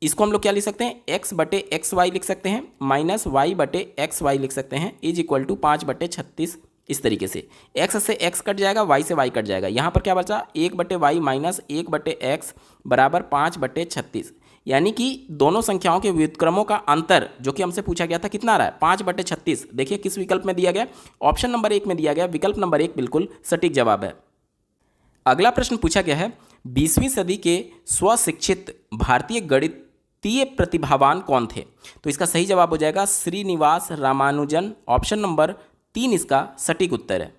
इसको हम लोग क्या लिख सकते हैं? x/xy लिख सकते हैं, माइनस y/xy लिख सकते हैं, इज इक्वल टू 5/36। इस तरीके से x से x कट जाएगा, y से y कट जाएगा। यहाँ पर क्या बचा? 1/y माइनस 1/x बराबर 5/36। यानी कि दोनों संख्याओं के व्युत्क्रमों का अंतर जो कि हमसे पूछा गया था कितना आ रहा है? 5/36। देखिए किस विकल्प में दिया गया? ऑप्शन नंबर 1 में दिया गया। विकल्प नंबर 1 बिल्कुल सटीक जवाब है। अगला प्रश्न पूछा गया है, 20वीं सदी के स्वशिक्षित भारतीय गणितीय प्रतिभावान कौन थे? तो इसका सही जवाब हो जाएगा श्रीनिवास रामानुजन। ऑप्शन नंबर 3 इसका सटीक उत्तर है।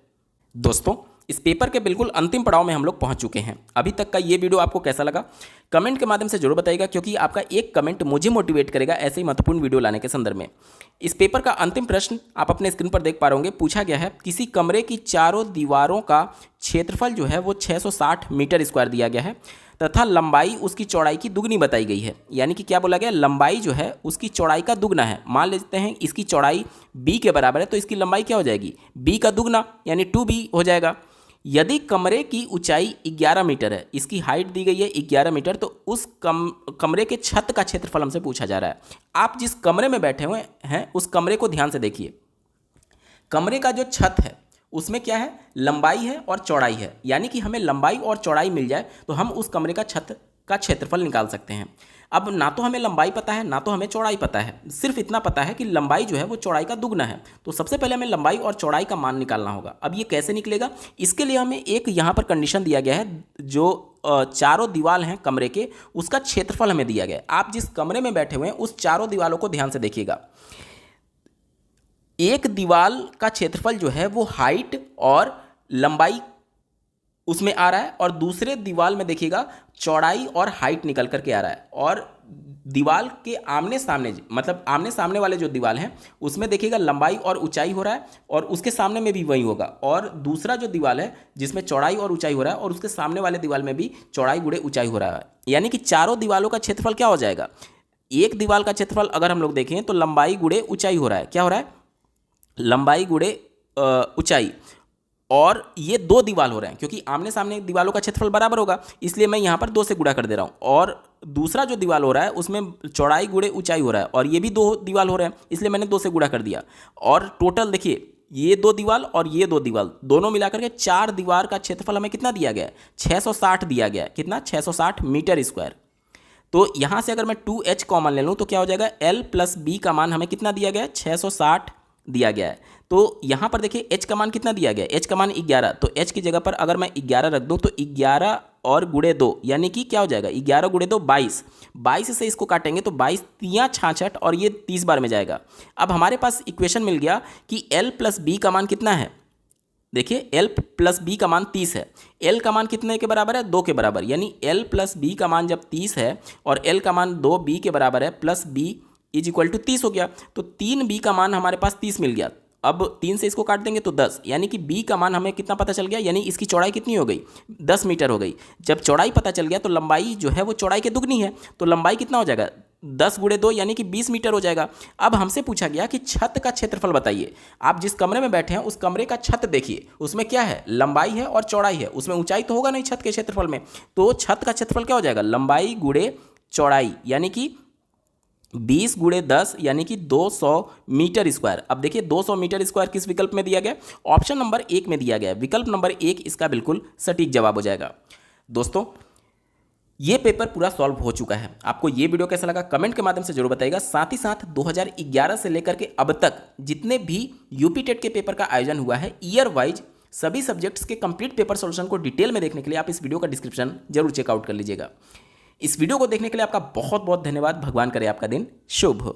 दोस्तों इस पेपर के बिल्कुल अंतिम पड़ाव में हम लोग पहुंच चुके हैं। अभी तक का ये वीडियो आपको कैसा लगा कमेंट के माध्यम से जरूर बताइएगा, क्योंकि आपका एक कमेंट मुझे मोटिवेट करेगा ऐसे ही महत्वपूर्ण वीडियो लाने के संदर्भ में। इस पेपर का अंतिम प्रश्न आप अपने स्क्रीन पर देख पा रहे होंगे। पूछा गया है, किसी कमरे की चारों दीवारों का क्षेत्रफल जो है वो 660 मीटर स्क्वायर दिया गया है तथा लंबाई उसकी चौड़ाई की दुगनी बताई गई है। यानी कि क्या बोला गया? लंबाई जो है उसकी चौड़ाई का दुगना है। मान लेते हैं इसकी चौड़ाई b के बराबर है, तो इसकी लंबाई क्या हो जाएगी? b का दुगना यानी 2b हो जाएगा। यदि कमरे की ऊंचाई 11 मीटर है, इसकी हाइट दी गई है 11 मीटर, तो उस कमरे के छत का क्षेत्रफल हमसे पूछा जा रहा है। आप जिस कमरे में बैठे हुए हैं उस कमरे को ध्यान से देखिए। कमरे का जो छत है उसमें क्या है? लंबाई है और चौड़ाई है। यानी कि हमें लंबाई और चौड़ाई मिल जाए तो हम उस कमरे का छत का क्षेत्रफल निकाल सकते हैं। अब ना तो हमें लंबाई पता है ना तो हमें चौड़ाई पता है, सिर्फ इतना पता है कि लंबाई जो है वो चौड़ाई का दुगना है। तो सबसे पहले हमें लंबाई और चौड़ाई का मान निकालना होगा। अब ये कैसे निकलेगा? इसके लिए हमें एक यहाँ पर कंडीशन दिया गया है, जो चारों दीवार हैं कमरे के उसका क्षेत्रफल हमें दिया गया है। आप जिस कमरे में बैठे हुए हैं उस चारों दीवारों को ध्यान से देखिएगा। एक दीवार का क्षेत्रफल जो है वो हाइट और लंबाई उसमें आ रहा है, और दूसरे दीवार में देखिएगा चौड़ाई और हाइट निकल करके आ रहा है। और दीवार के आमने सामने मतलब आमने सामने वाले जो दीवार हैं उसमें देखिएगा लंबाई और ऊंचाई हो रहा है, और उसके सामने में भी वही होगा। और दूसरा जो दीवार है जिसमें चौड़ाई और ऊंचाई हो रहा है और उसके सामने वाले दीवार में भी चौड़ाई गुणे ऊंचाई हो रहा है। यानी कि चारों दीवारों का क्षेत्रफल क्या हो जाएगा? एक दीवार का क्षेत्रफल अगर हम लोग देखें तो लंबाई गुणे ऊंचाई हो रहा है। क्या हो रहा है? लंबाई गुणे ऊंचाई। और ये दो दीवार हो रहे हैं क्योंकि आमने सामने दीवारों का क्षेत्रफल बराबर होगा, इसलिए मैं यहाँ पर 2 से गुणा कर दे रहा हूँ। और दूसरा जो दीवार हो रहा है उसमें चौड़ाई गुणे ऊंचाई हो रहा है, और ये भी 2 दीवार हो रहे हैं, इसलिए मैंने 2 से गुणा कर दिया। और टोटल देखिए ये 2 दीवार और ये 2 दीवार दोनों मिलाकर के 4 दीवार का क्षेत्रफल हमें कितना दिया गया है? 660 दिया गया है। कितना? 660 मीटर स्क्वायर। तो यहाँ से अगर मैं 2h कॉमन ले लूँ तो क्या हो जाएगा? l + b का मान हमें कितना दिया गया है? 660 दिया गया है। तो यहाँ पर देखिए h का मान कितना दिया गया है, h का मान 11, तो h की जगह पर अगर मैं 11 रख दूँ तो 11 और गुणे 2 यानी कि क्या हो जाएगा, 11 गुणे 2 22, 22 से इसको काटेंगे तो 22 तियाँ 66 और ये 30 बार में जाएगा। अब हमारे पास इक्वेशन मिल गया कि l प्लस बी का मान कितना है। देखिए l प्लस बी का मान 30 है, l का मान कितने के बराबर है, 2 के बराबर, यानी l प्लस बी का मान जब 30 है और l का मान 2b के बराबर है plus b is equal to 30 हो गया, तो 3b का मान हमारे पास 30 मिल गया। अब 3 से इसको काट देंगे तो 10, यानी कि b का मान हमें कितना पता चल गया, यानी इसकी चौड़ाई कितनी हो गई, 10 मीटर हो गई। जब चौड़ाई पता चल गया तो लंबाई जो है वो चौड़ाई के दुगनी है, तो लंबाई कितना हो जाएगा, 10 गुणे 2 यानी कि 20 मीटर हो जाएगा। अब हमसे पूछा गया कि छत का क्षेत्रफल बताइए। आप जिस कमरे में बैठे हैं उस कमरे का छत देखिए, उसमें क्या है, लंबाई है और चौड़ाई है, उसमें ऊंचाई तो होगा नहीं छत के क्षेत्रफल में, तो छत का क्षेत्रफल क्या हो जाएगा, लंबाई गुणे चौड़ाई, यानी कि 20 गुणे 10 यानी कि 200 मीटर स्क्वायर। अब देखिए 200 मीटर स्क्वायर किस विकल्प में दिया गया, ऑप्शन नंबर 1 में दिया गया है, विकल्प नंबर 1 इसका बिल्कुल सटीक जवाब हो जाएगा। दोस्तों ये पेपर पूरा सॉल्व हो चुका है। आपको ये वीडियो कैसा लगा कमेंट के माध्यम से जरूर बताइएगा। साथ ही साथ 2011 से लेकर के अब तक जितने भी यूपी टेट के पेपर का आयोजन हुआ है ईयर वाइज सभी सब्जेक्ट्स के कंप्लीट पेपर सॉल्यूशन को डिटेल में देखने के लिए आप इस वीडियो का डिस्क्रिप्शन जरूर चेकआउट कर लीजिएगा। इस वीडियो को देखने के लिए आपका बहुत बहुत धन्यवाद। भगवान करे आपका दिन शुभ हो।